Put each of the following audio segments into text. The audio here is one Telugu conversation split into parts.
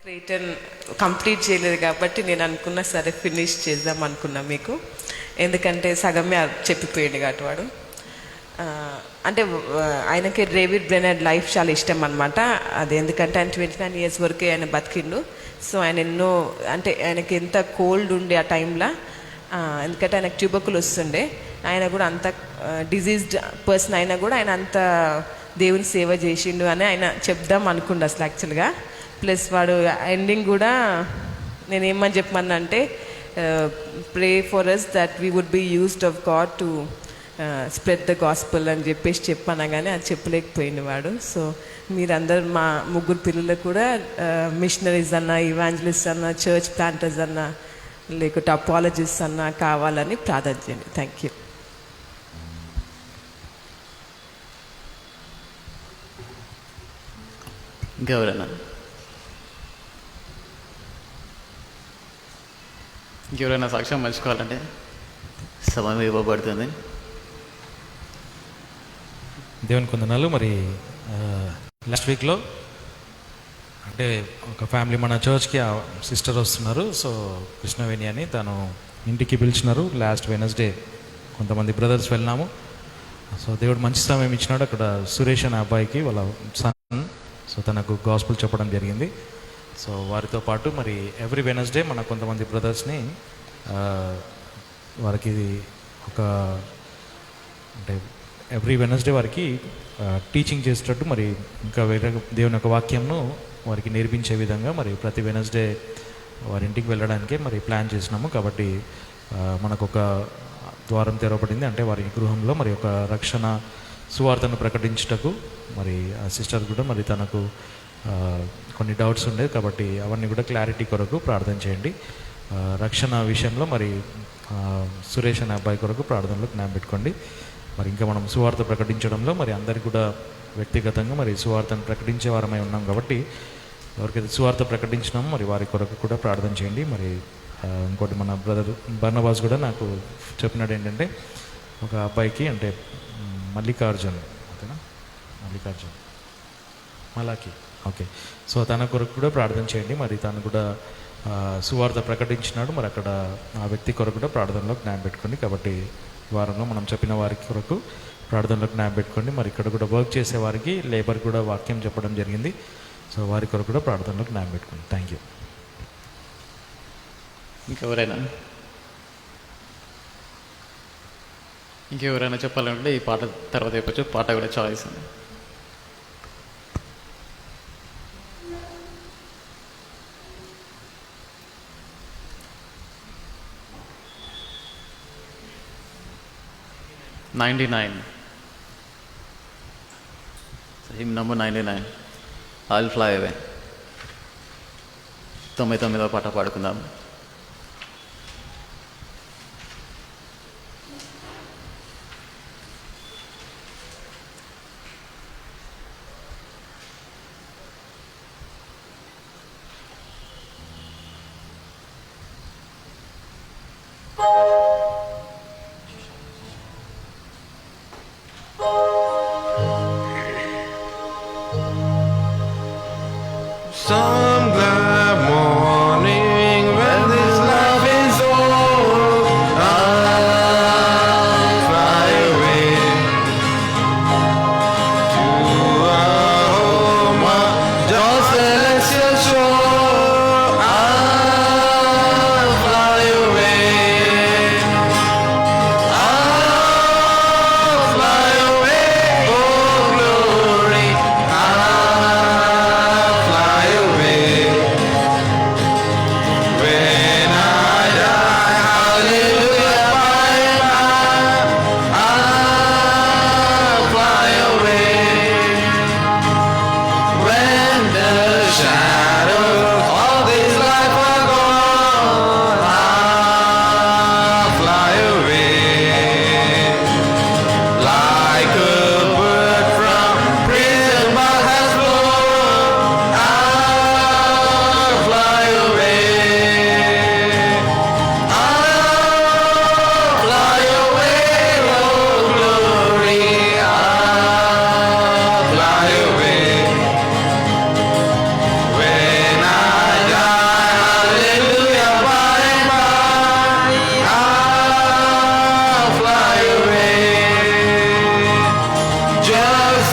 క్రేటన్ కంప్లీట్ చేయలేదు కాబట్టి నేను అనుకున్నా సరే ఫినిష్ చేద్దాం అనుకున్నా మీకు, ఎందుకంటే సగమే చెప్పిపోయాడు కాబట్టి వాడు. అంటే ఆయనకి డేవిడ్ బ్రెనర్డ్ లైఫ్ చాలా ఇష్టం అనమాట. అది ఎందుకంటే ఆయన 29 years వరకే ఆయన బతికిండు. సో ఆయన ఎన్నో అంటే ఆయనకి ఎంత కోల్డ్ ఉండే ఆ టైంలో, ఎందుకంటే ఆయనకు ట్యూబర్కుల్ వస్తుండే, ఆయన కూడా అంత డిజీజ్డ్ పర్సన్ అయినా కూడా ఆయన అంత దేవుని సేవ చేసిండు అని ఆయన చెప్దాం అనుకుండు అసలు యాక్చువల్గా. ప్లస్ వాడు ఎండింగ్ కూడా నేనేమని చెప్పమన్నా అంటే pray for us that we would be used of God to spread the gospel అని చెప్పేసి చెప్పాను, కానీ అది చెప్పలేకపోయింది వాడు. సో మీరందరూ మా ముగ్గురు పిల్లలకు కూడా మిషనరీస్ అన్న, ఇవాంజలిస్ట్ అన్న, చర్చ్ ప్లాంటర్స్ అన్న, లేకపోతే అపాలజిస్ట్ అన్న కావాలని ప్రార్థన చేయండి. Thank you. ఇంకెవరైనా సాక్ష్యం పంచుకోవాలంటే సమయం ఇవ్వబడుతుంది. దేవుని కొందనాలు. మరి లాస్ట్ వీక్లో అంటే ఒక ఫ్యామిలీ మన చర్చ్కి సిస్టర్ వస్తున్నారు. సో కృష్ణవేణి అని తను ఇంటికి పిలిచినారు. లాస్ట్ వెనస్డే కొంతమంది బ్రదర్స్ వెళ్ళినాము. సో దేవుడు మంచి సమయం ఇచ్చినాడు. అక్కడ సురేష్ అనే అబ్బాయికి వాళ్ళ సన్, సో తనకు గాస్పుల్ చెప్పడం జరిగింది. సో వారితో పాటు మరి ఎవ్రీ వెనస్డే మన కొంతమంది బ్రదర్స్ని వారికి ఒక అంటే ఎవ్రీ వెనస్డే వారికి టీచింగ్ చేసేటట్టు మరి ఇంకా వేరే దేవుని యొక్క వాక్యంను వారికి నేర్పించే విధంగా మరి ప్రతి వెనస్డే వారి ఇంటికి వెళ్ళడానికే మరి ప్లాన్ చేసినాము. కాబట్టి మనకు ఒక ద్వారం తెరవబడింది. అంటే వారి గృహంలో మరి ఒక రక్షణ సువార్తను ప్రకటించుటకు మరి ఆ సిస్టర్ కూడా మరి తనకు కొన్ని డౌట్స్ ఉండేది. కాబట్టి అవన్నీ కూడా క్లారిటీ కొరకు ప్రార్థన చేయండి. రక్షణ విషయంలో మరి సురేష్ అనే అబ్బాయి కొరకు ప్రార్థనలో జ్ఞానం పెట్టుకోండి. మరి ఇంకా మనం సువార్త ప్రకటించడంలో మరి అందరికీ కూడా వ్యక్తిగతంగా మరి సువార్తను ప్రకటించే వారమై ఉన్నాం కాబట్టి ఎవరికైతే సువార్త ప్రకటించినామో మరి వారి కొరకు కూడా ప్రార్థన చేయండి. మరి ఇంకోటి మన బ్రదర్ బర్నబాస్ కూడా నాకు చెప్పినాడు ఏంటంటే ఒక అబ్బాయికి అంటే మల్లికార్జున్, ఓకేనా, మల్లికార్జున్ మలాకి, ఓకే. సో తన కొరకు కూడా ప్రార్థన చేయండి. మరి తను కూడా సువార్త ప్రకటించినాడు. మరి అక్కడ ఆ వ్యక్తి కొరకు కూడా ప్రార్థనలో జ్ఞానం పెట్టుకోండి. కాబట్టి వారంలో మనం చెప్పిన వారికి కొరకు ప్రార్థనలో జ్ఞానం పెట్టుకోండి. మరి ఇక్కడ కూడా వర్క్ చేసే వారికి లేబర్ కూడా వాక్యం చెప్పడం జరిగింది. సో వారి కొరకు కూడా ప్రార్థనలో జ్ఞానం పెట్టుకోండి. Thank you. ఇంకెవరైనా చెప్పాలంటే ఈ పాట తర్వాత చెప్పచ్చు. పాట కూడా చాయిస్ ఉంది. Hymn number 99, I'll fly away. 99వ పాట పాడుకుందాం. Some glad morning when this love is old, I'll fly away to a home just celestial shore. I'll fly away. I'll fly away, oh glory. I'll fly away.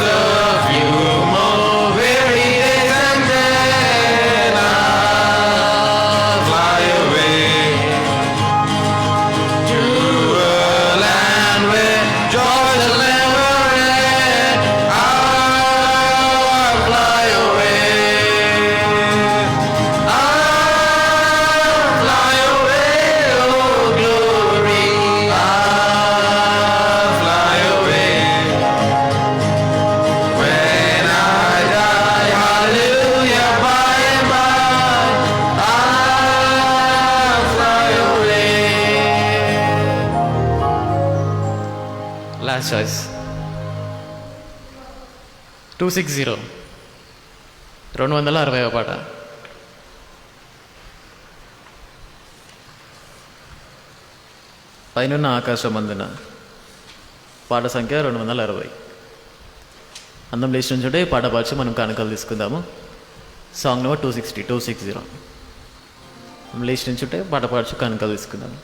of you more weary days and then I'll fly away to a land where joy will never end. I'll fly away. I'll fly away, oh glory. I'll fly away. When I die, hallelujah, by and by, I'll fly away. Last choice 260 260వ పాట. పైనున్న ఆకాశమందున పాట సంఖ్య 260. అందం లేచి నుంచుంటే పాట పాచి మనం కానుకలు తీసుకుందాము. Song number 260. మనం లేచి నుంచుంటే పాట పాడుచు కానుకలు తీసుకుందాము.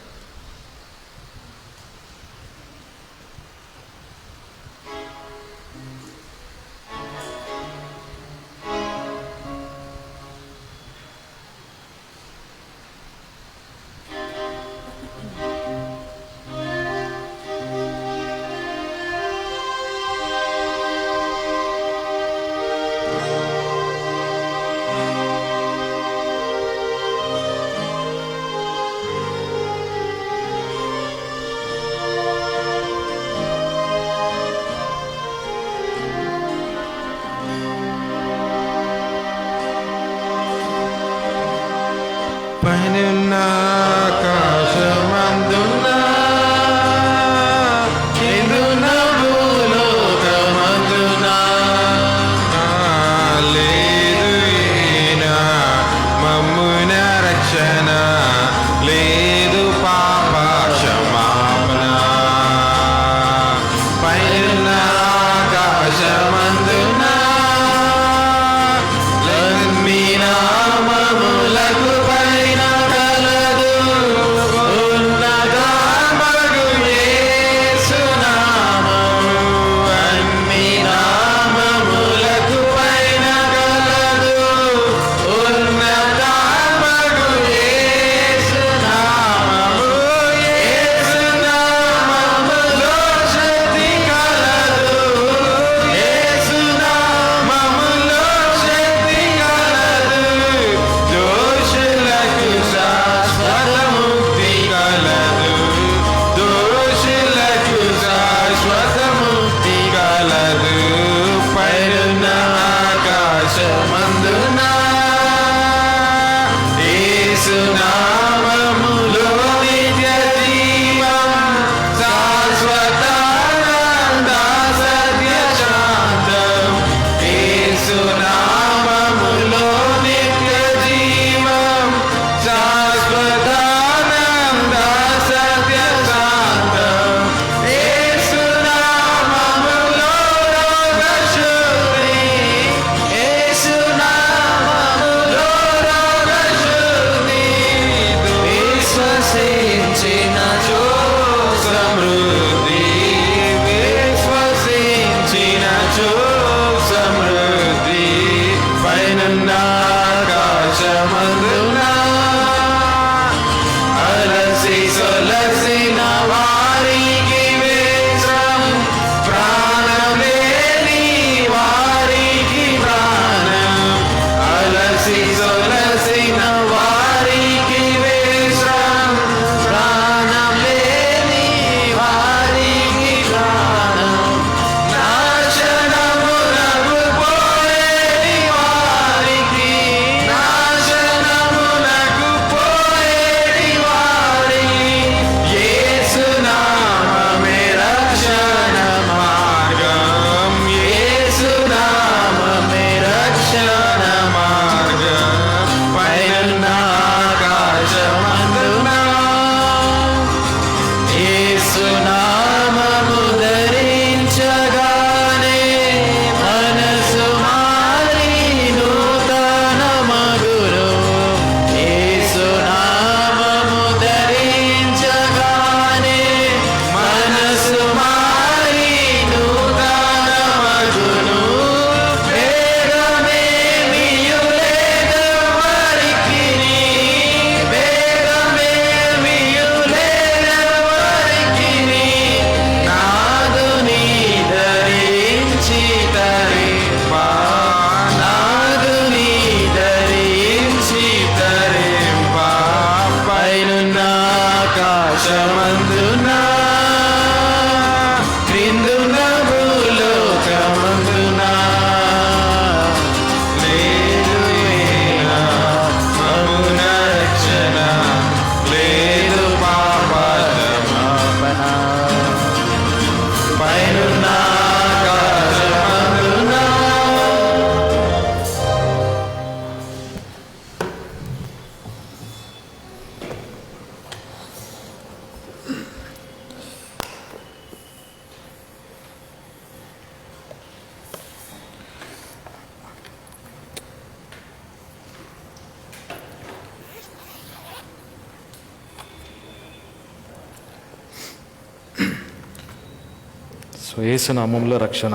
సో యేసు నామంలో రక్షణ.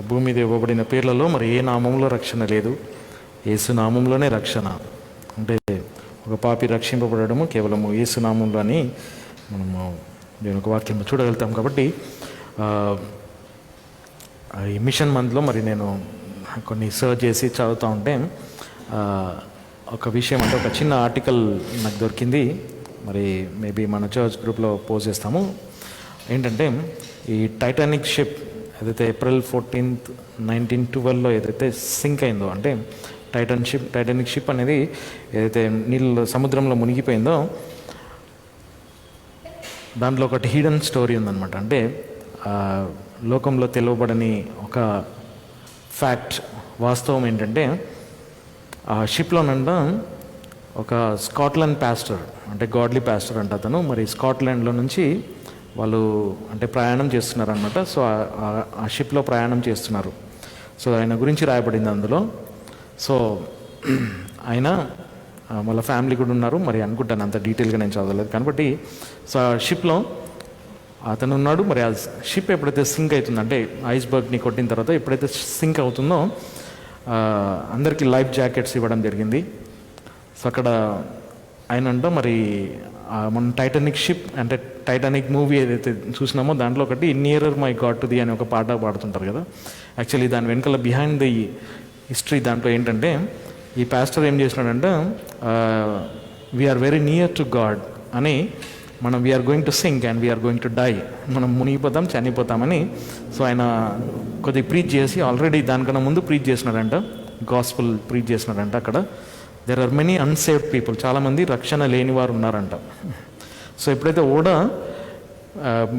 భూమి మీద ఇవ్వబడిన పేర్లలో మరి ఏ నామంలో రక్షణ లేదు, యేసు నామంలోనే రక్షణ. అంటే ఒక పాపి రక్షింపబడము కేవలము యేసు నామంలో అని మనము దేవుని ఒక వాక్యం చూడగలుగుతాం. కాబట్టి ఈ మిషన్ మంత్లో మరి నేను కొన్ని సర్చ్ చేసి చదువుతూ ఉంటే ఒక విషయం, అంటే ఒక చిన్న ఆర్టికల్ నాకు దొరికింది. మరి మేబీ మన చర్చ్ గ్రూప్లో పోస్ట్ చేస్తాము. ఏంటంటే ఈ టైటానిక్ షిప్ ఏదైతే April 14th, 1912లో ఏదైతే సింక్ అయిందో, అంటే టైటానిక్ షిప్ అనేది ఏదైతే సముద్రంలో మునిగిపోయిందో దాంట్లో ఒకటి హిడెన్ స్టోరీ ఉందన్నమాట. అంటే లోకంలో తెలియబడని ఒక ఫ్యాక్ట్, వాస్తవం ఏంటంటే ఆ షిప్లోనంట ఒక స్కాట్లాండ్ పాస్టర్, అంటే గాడ్లీ పాస్టర్ అంట అతను, మరి స్కాట్లాండ్లో నుంచి వాళ్ళు అంటే ప్రయాణం చేస్తున్నారనమాట. సో ఆ షిప్లో ప్రయాణం చేస్తున్నారు. సో ఆయన గురించి రాయబడింది అందులో. సో ఆయన వాళ్ళ ఫ్యామిలీ కూడా ఉన్నారు, మరి అనుకుంటాను అంత డీటెయిల్గా నేను చదవలేదు కాబట్టి. సో ఆ షిప్లో అతను ఉన్నాడు. మరి ఆ షిప్ ఎప్పుడైతే సింక్ అవుతుందో, అంటే ఐస్బర్గ్ని కొట్టిన తర్వాత ఎప్పుడైతే సింక్ అవుతుందో అందరికీ లైఫ్ జాకెట్స్ ఇవ్వడం జరిగింది. సో అక్కడ ఆయన అంట మరి మన టైటానిక్ షిప్, అంటే టైటానిక్ మూవీ ఏదైతే చూసినామో దాంట్లో ఒకటి nearer my God to the అనే ఒక పాట పాడుతుంటారు కదా. యాక్చువల్లీ దాని వెనకాల బిహైండ్ ది హిస్టరీ దాంట్లో ఏంటంటే ఈ పాస్టర్ ఏం చేసినాడంటే we're very near to God అని, మనం we're going to sink and we're going to die, మనం మునిగిపోతాం చనిపోతామని. సో ఆయన కొద్దిగా ప్రీచ్ చేసి, ఆల్రెడీ దానికన్నా ముందు ప్రీచ్ చేసినాడంట, గాస్పుల్ ప్రీచ్ చేసినాడంట. అక్కడ there are many unsaved people, చాలామంది రక్షణ లేని వారు ఉన్నారంట. సో ఎప్పుడైతే ఓడ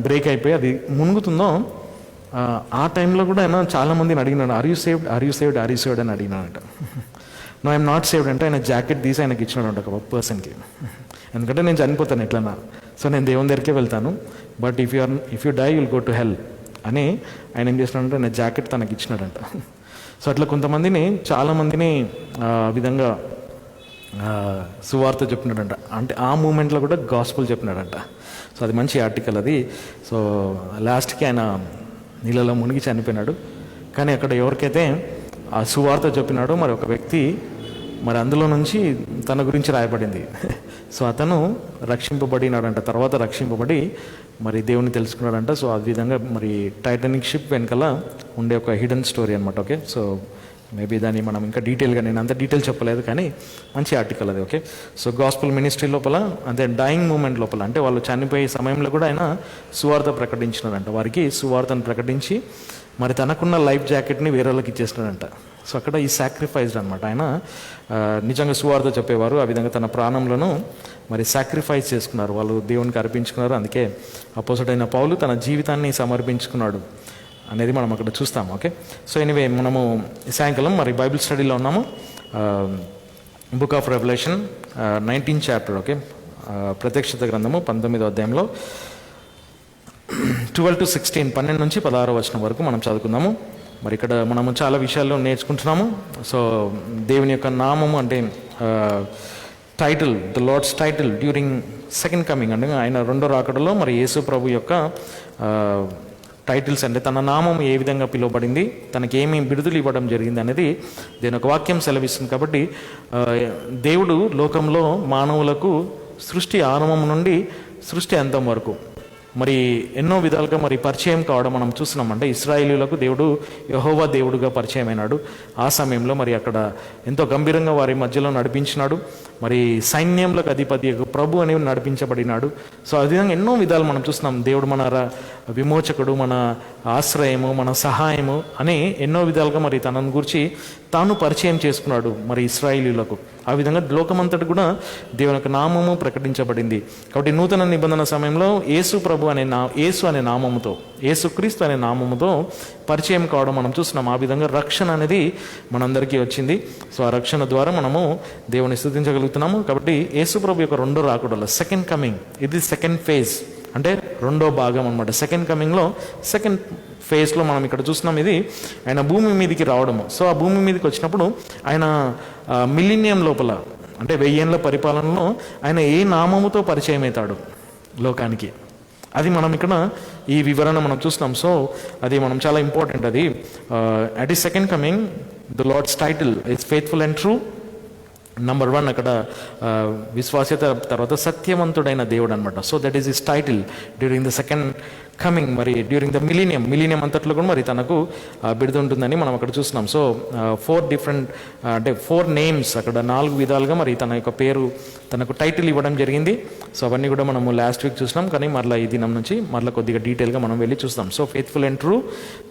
బ్రేక్ అయిపోయి అది మునుగుతుందో ఆ టైంలో కూడా ఆయన చాలామందిని అడిగినాడు, are you saved, are you saved, are you saved అని అడిగినాడంట. నో ఐఎమ్ నాట్ సేవ్డ్ అంటే ఆయన జాకెట్ తీసి ఆయనకి ఇచ్చినాడంట ఒక పర్సన్కి. ఎందుకంటే నేను చనిపోతాను ఎట్లన్నా, సో నేను దేవుని దగ్గరికే వెళ్తాను, but if you die will go to hell అని ఆయన ఏం చేసినాడంటే ఆయన జాకెట్ తనకి ఇచ్చినాడంట. సో అట్లా కొంతమందిని, చాలామందిని ఆ విధంగా సువార్త చెప్పినాడంట. అంటే ఆ మూమెంట్లో కూడా గాస్పుల్ చెప్పినాడంట. సో అది మంచి ఆర్టికల్ అది. సో లాస్ట్కి ఆయన నీళ్ళలో మునిగి చనిపోయినాడు. కానీ అక్కడ ఎవరికైతే ఆ సువార్త చెప్పినాడో మరి ఒక వ్యక్తి, మరి అందులో నుంచి తన గురించి రాయబడింది. సో అతను రక్షింపబడినాడంట, తర్వాత రక్షింపబడి మరి దేవుని తెలుసుకున్నాడంట. సో ఆ విధంగా మరి టైటానిక్ షిప్ వెనకాల ఉండే ఒక హిడెన్ స్టోరీ అనమాట. ఓకే, సో మేబీ దాన్ని మనం ఇంకా డీటెయిల్గా, నేను అంత డీటెయిల్ చెప్పలేదు కానీ మంచి ఆర్టికల్ అది. ఓకే, సో గాస్పుల్ మినిస్ట్రీ లోపల, అంటే డైయింగ్ మూమెంట్ లోపల, అంటే వాళ్ళు చనిపోయే సమయంలో కూడా ఆయన సువార్త ప్రకటించినాడంట. వారికి సువార్తను ప్రకటించి మరి తనకున్న లైఫ్ జాకెట్ని వేరే వాళ్ళకి ఇచ్చేసినాడంట. సో అక్కడ ఈ సాక్రిఫైస్డ్ అనమాట. ఆయన నిజంగా సువార్త చెప్పేవారు, ఆ విధంగా తన ప్రాణంలను మరి సాక్రిఫైస్ చేసుకున్నారు, వాళ్ళు దేవునికి అర్పించుకున్నారు. అందుకే అపోజిట్ పౌలు తన జీవితాన్ని సమర్పించుకున్నాడు అనేది మనం అక్కడ చూస్తాము. ఓకే, సో ఎనీవే మనము సాయంకాలం మరి బైబిల్ స్టడీలో ఉన్నాము. Book of revolution 19th chapter. Okay, ప్రత్యక్షత గ్రంథము 19వ అధ్యాయంలో 12 to 16, 12 నుంచి 16వ వచనం వరకు మనం చదువుకుందాము. మరి ఇక్కడ మనము చాలా విషయాల్లో నేర్చుకుంటున్నాము. సో దేవుని యొక్క నామము, అంటే title, the Lord's title during second coming, అంటే ఆయన రెండో రాకడలో మరి యేసు ప్రభు యొక్క టైటిల్స్, అంటే తన నామం ఏ విధంగా పిలువబడింది, తనకి ఏమేమి బిడుదలు ఇవ్వడం జరిగింది అనేది దీని ఒక వాక్యం సెలవిస్తుంది. కాబట్టి దేవుడు లోకంలో మానవులకు సృష్టి ఆరంభం నుండి సృష్టి అంతం వరకు మరి ఎన్నో విధాలుగా మరి పరిచయం కావడం మనం చూస్తున్నాం. అంటే ఇశ్రాయేలీయులకు దేవుడు యెహోవా దేవుడుగా పరిచయం అయినాడు. ఆ సమయంలో మరి అక్కడ ఎంతో గంభీరంగా వారి మధ్యలో నడిపించినాడు. మరి సైన్యంలకు అధిపతి ప్రభు అనేవి నడిపించబడినాడు. సో ఆ విధంగా ఎన్నో విధాలు మనం చూస్తున్నాం. దేవుడు మన విమోచకుడు, మన ఆశ్రయము, మన సహాయము అని ఎన్నో విధాలుగా మరి తనను గురించి తాను పరిచయం చేసుకున్నాడు మరి ఇశ్రాయేలీయులకు. ఆ విధంగా లోకమంతటి కూడా దేవుని యొక్క నామము ప్రకటించబడింది. కాబట్టి నూతన నిబంధన సమయంలో యేసు అనే నామముతో, యేసుక్రీస్తు అనే నామముతో పరిచయం కావడం మనం చూస్తున్నాం. ఆ విధంగా రక్షణ అనేది మనందరికీ వచ్చింది. సో ఆ రక్షణ ద్వారా మనము దేవుని స్తుతించగలుగుతున్నాము. కాబట్టి యేసు ప్రభు యొక్క రెండో రాకడలో, సెకండ్ కమింగ్, ఇది సెకండ్ ఫేజ్, అంటే రెండో భాగం అనమాట. సెకండ్ కమింగ్లో సెకండ్ ఫేజ్లో మనం ఇక్కడ చూస్తున్నాం. ఇది ఆయన భూమి మీదకి రావడము. సో ఆ భూమి మీదకి వచ్చినప్పుడు ఆయన మిలీనియం లోపల, అంటే 1000 ఏళ్ల పరిపాలనలో ఆయన ఏ నామముతో పరిచయం అవుతాడు లోకానికి అది మనం ఇక్కడ ఈ వివరణ మనం చూస్తున్నాం. సో అది మనం చాలా ఇంపార్టెంట్. అది అట్ ఈ second coming the Lord's title is faithful and true. Number 1 అక్కడ విశ్వాస్యత, తర్వాత సత్యవంతుడైన దేవుడు అనమాట. So that is his title during the second coming. మరి డ్యూరింగ్ ద మిలీనియం అంతట్లో కూడా మరి తనకు బిడుదల ఉంటుందని మనం అక్కడ చూస్తున్నాం. సో 4 డిఫరెంట్ అంటే 4 నేమ్స్ అక్కడ 4 విధాలుగా మరి తన యొక్క పేరు, తనకు టైటిల్ ఇవ్వడం జరిగింది. సో అవన్నీ కూడా మనము లాస్ట్ వీక్ చూసినాం, కానీ మరలా ఈ దినం నుంచి మరలా కొద్దిగా డీటెయిల్గా మనం వెళ్ళి చూస్తాం. సో ఫెయిత్ఫుల్ అండ్ ట్రూ,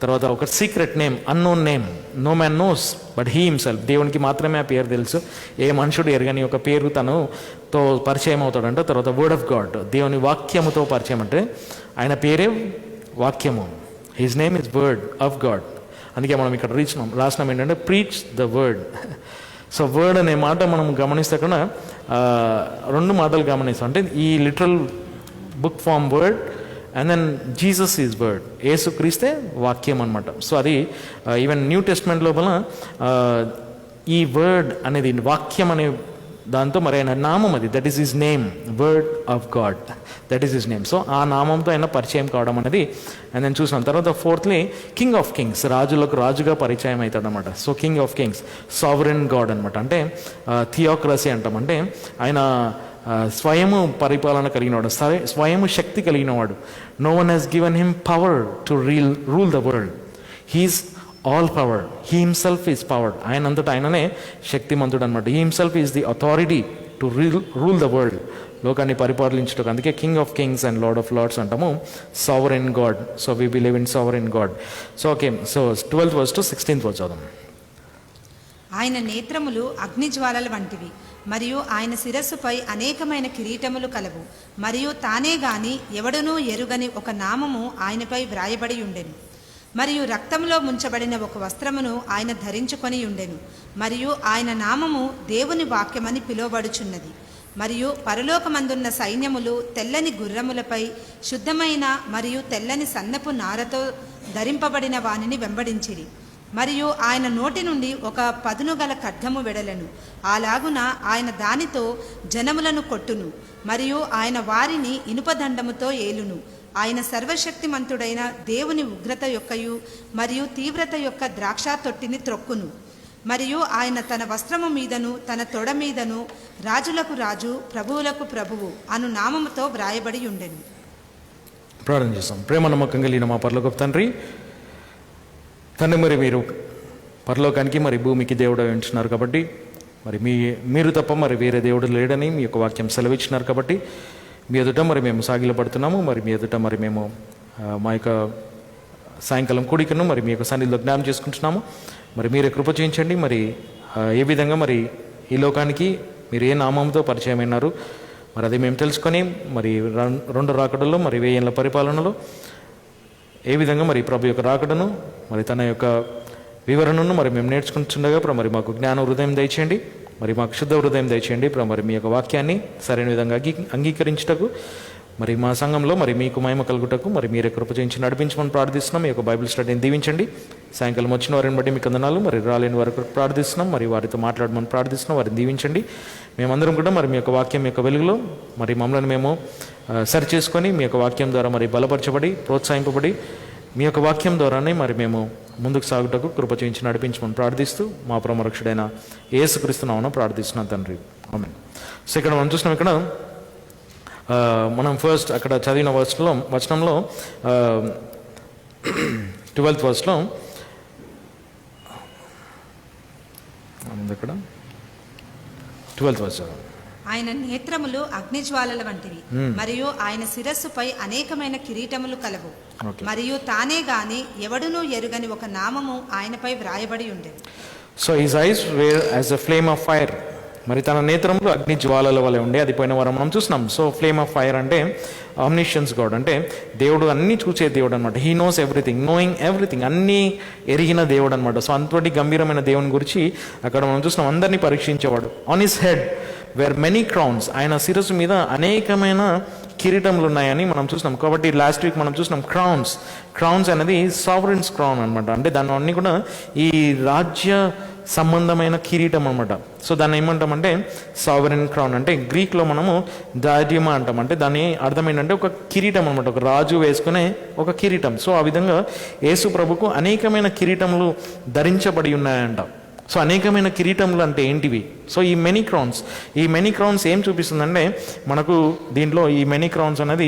తర్వాత ఒక secret name, unknown name, no man knows but he himself. దేవునికి మాత్రమే ఆ పేరు తెలుసు, ఏ మనుషుడు ఎరగని ఒక పేరు తనతో పరిచయం అవుతాడంట. తర్వాత వర్డ్ ఆఫ్ గాడ్, దేవుని వాక్యముతో పరిచయం, అంటే ఆయన పేరే వాక్యము. His name is word of God. అందుకే మనం ఇక్కడ రాసినాం ఏంటంటే preach the word. So word అనే మాట మనం గమనిస్తే కన్నా 2 మాటలు గమనిస్తాం. అంటే ఈ literal book form word and then Jesus is word. Yesu క్రీస్తే వాక్యం అనమాట. సో అది ఈవెన్ న్యూ టెస్ట్మెంట్ లోపల ఈ వర్డ్ అనేది వాక్యం అనే దాంతో మరి ఆయన నామం అది, that is his name, word of God, that is his name. So ఆ నామంతో ఆయన పరిచయం కావడం అనేది అండ్ నేను చూసినాం. తర్వాత 4th కింగ్ ఆఫ్ కింగ్స్, రాజులకు రాజుగా పరిచయం అవుతాడు అనమాట. So king of Kings, sovereign God అనమాట. అంటే థియోక్రసీ అంటాం, అంటే ఆయన స్వయము పరిపాలన కలిగినవాడు, స్వయము శక్తి కలిగినవాడు. No one has given him power to rule the world. He's all power, he himself is powered. ఆయనంతటా ఆయననే శక్తిమంతుడు అనమాట. He himself is the authority to rule the world, లోకాన్ని పరిపాలించటకు. అందుకే king of kings and lord of lords అంటాము, sovereign God. So we believe in sovereign God. So okay, so 12th verse to 16th verse చదుదాం. ఆయన నేత్రములు అగ్నిజ్వాలల వంటివి, మరియు ఆయన శిరస్సుపై అనేకమైన కిరీటములు కలవు, మరియు తానే గాని ఎవడునూ ఎరుగని ఒక నామము ఆయనపై వ్రాయబడి ఉండెను. మరియు రక్తంలో ముంచబడిన ఒక వస్త్రమును ఆయన ధరించుకొని ఉండెను. మరియు ఆయన నామము దేవుని వాక్యమని పిలువబడుచున్నది. మరియు పరలోకమందున్న సైన్యములు తెల్లని గుర్రములపై శుద్ధమైన మరియు తెల్లని సన్నపు నారతో ధరింపబడిన వానిని వెంబడించిరి. మరియు ఆయన నోటి నుండి ఒక పదునుగల ఖడ్గము వెడలెను. అలాగున ఆయన దానితో జనములను కొట్టును, మరియు ఆయన వారిని ఇనుపదండముతో ఏలును. ఆయన సర్వశక్తిమంతుడైన దేవుని ఉగ్రత యొక్కయు మరియు తీవ్రత యొక్క ద్రాక్ష తొట్టిని త్రొక్కును. మరియు ఆయన తన వస్త్రము మీదను తన తొడ మీదను రాజులకు రాజు ప్రభువులకు ప్రభువు అను నామముతో వ్రాయబడి ఉండెను. ప్రార్థన చేస్తాం. ప్రేమ నమ్మకం కలిగిన మా పరలోకపు తండ్రి, మరి మీరు పరలోకానికి మరి భూమికి దేవుడు ఉంటున్నారు కాబట్టి మరి మీరు తప్ప మరి వేరే దేవుడు లేడని మీ యొక్క వాక్యం సెలవిచ్చినారు కాబట్టి మీ ఎదుట మరి మేము సాగిలపడుతున్నాము. మరి మీ ఎదుట మరి మేము మా యొక్క సాయంకాలం కూడికను మరి మీ యొక్క సన్నిధిలో జ్ఞానం చేసుకుంటున్నాము. మరి మీరే కృప చేయించండి. మరి ఏ విధంగా మరి ఈ లోకానికి మీరు ఏ నామంతో పరిచయం అయినారు మరి అది మేము తెలుసుకొని మరి 2 రాకడల్లో మరి 1000 ఏళ్ల పరిపాలనలో ఏ విధంగా మరి ప్రభు యొక్క రాకడను మరి తన యొక్క వివరణను మరి మేము నేర్చుకుంటుండగా మరి మాకు జ్ఞాన హృదయం దయచేయండి, మరి మాకు శుద్ధ హృదయం దయచేయండి. మరి మీ యొక్క వాక్యాన్ని సరైన విధంగా అంగీకరించుటకు మరి మా సంఘంలో మరి మీకు మహిమ కలుగుటకు మరి మీరే కృప చేయించి నడిపించమని ప్రార్థిస్తున్నాం. మీ యొక్క బైబిల్ స్టడీని దీవించండి. సాయంకాలం వచ్చిన వారిని బట్టి మీకు వందనాలు. మరి రాలేని వారికి ప్రార్థిస్తున్నాం, మరి వారితో మాట్లాడమని ప్రార్థిస్తున్నాం. వారిని దీవించండి. మేమందరం కూడా మరి మీ యొక్క వాక్యం యొక్క వెలుగులో మరి మమ్మల్ని మేము సరి చేసుకొని మీ యొక్క వాక్యం ద్వారా మరి బలపరచబడి ప్రోత్సహింపబడి మీ యొక్క వాక్యం ద్వారానే మరి మేము ముందుకు సాగుటకు కృప చేయించి నడిపించమని ప్రార్థిస్తూ మా పరమరక్షుడైన యేసుక్రీస్తు నామమున ప్రార్థిస్తున్నాం తండ్రి, ఆమేన్. సో ఇక్కడ మనం చూసినాం, ఇక్కడ మనం ఫస్ట్ అక్కడ చదివిన వచనంలో 12th verse ఇక్కడ 12th verse ఆయన నేత్రములు అగ్నిజ్వాలల వంటివి, మరియు ఆయన శిరస్సుపై అనేకమైన కిరీటములు కలవు, మరియు తానే గాని ఎవడునూ ఎరుగని ఒక నామము ఆయనపై వ్రాయబడి ఉండేది. So his eyes where as a flame of fire. మరి తన నేత్రములు అగ్ని జ్వాలల వలె ఉండే. అది పోయిన వారం మనం చూసినాం. సో ఫ్లేమ్ ఆఫ్ ఫైర్ అంటే ఆమ్నిషియన్స్ గాడ్, అంటే దేవుడు అన్నీ చూసే దేవుడు అనమాట. He knows everything, knowing everything, అన్నీ ఎరిగిన దేవుడు అనమాట. సో అంతటి గంభీరమైన దేవుని గురించి అక్కడ మనం చూసినాం. అందరినీ పరీక్షించేవాడు. On his head were many crowns, ఆయన శిరస్సు మీద అనేకమైన కిరీటములు ఉన్నాయని మనం చూసినాం. కాబట్టి లాస్ట్ వీక్ మనం చూసినాం క్రౌన్స్ అనేది సావరెన్స్ క్రౌన్ అనమాట. అంటే దాన్ని అన్నీ కూడా ఈ రాజ్య సంబంధమైన కిరీటం అనమాట. సో దాన్ని ఏమంటామంటే సావరెన్ క్రౌన్, అంటే గ్రీక్లో మనము దాడిమా అంటాం. అంటే దాని అర్థం ఏంటంటే ఒక కిరీటం అనమాట, ఒక రాజు వేసుకునే ఒక కిరీటం. సో ఆ విధంగా యేసు ప్రభుకు అనేకమైన కిరీటములు ధరించబడి ఉన్నాయంట. సో అనేకమైన కిరీటములు అంటే ఏంటివి? సో ఈ మెనీ క్రౌన్స్ ఏం చూపిస్తుందంటే మనకు దీంట్లో ఈ మెనీ క్రౌన్స్ అనేది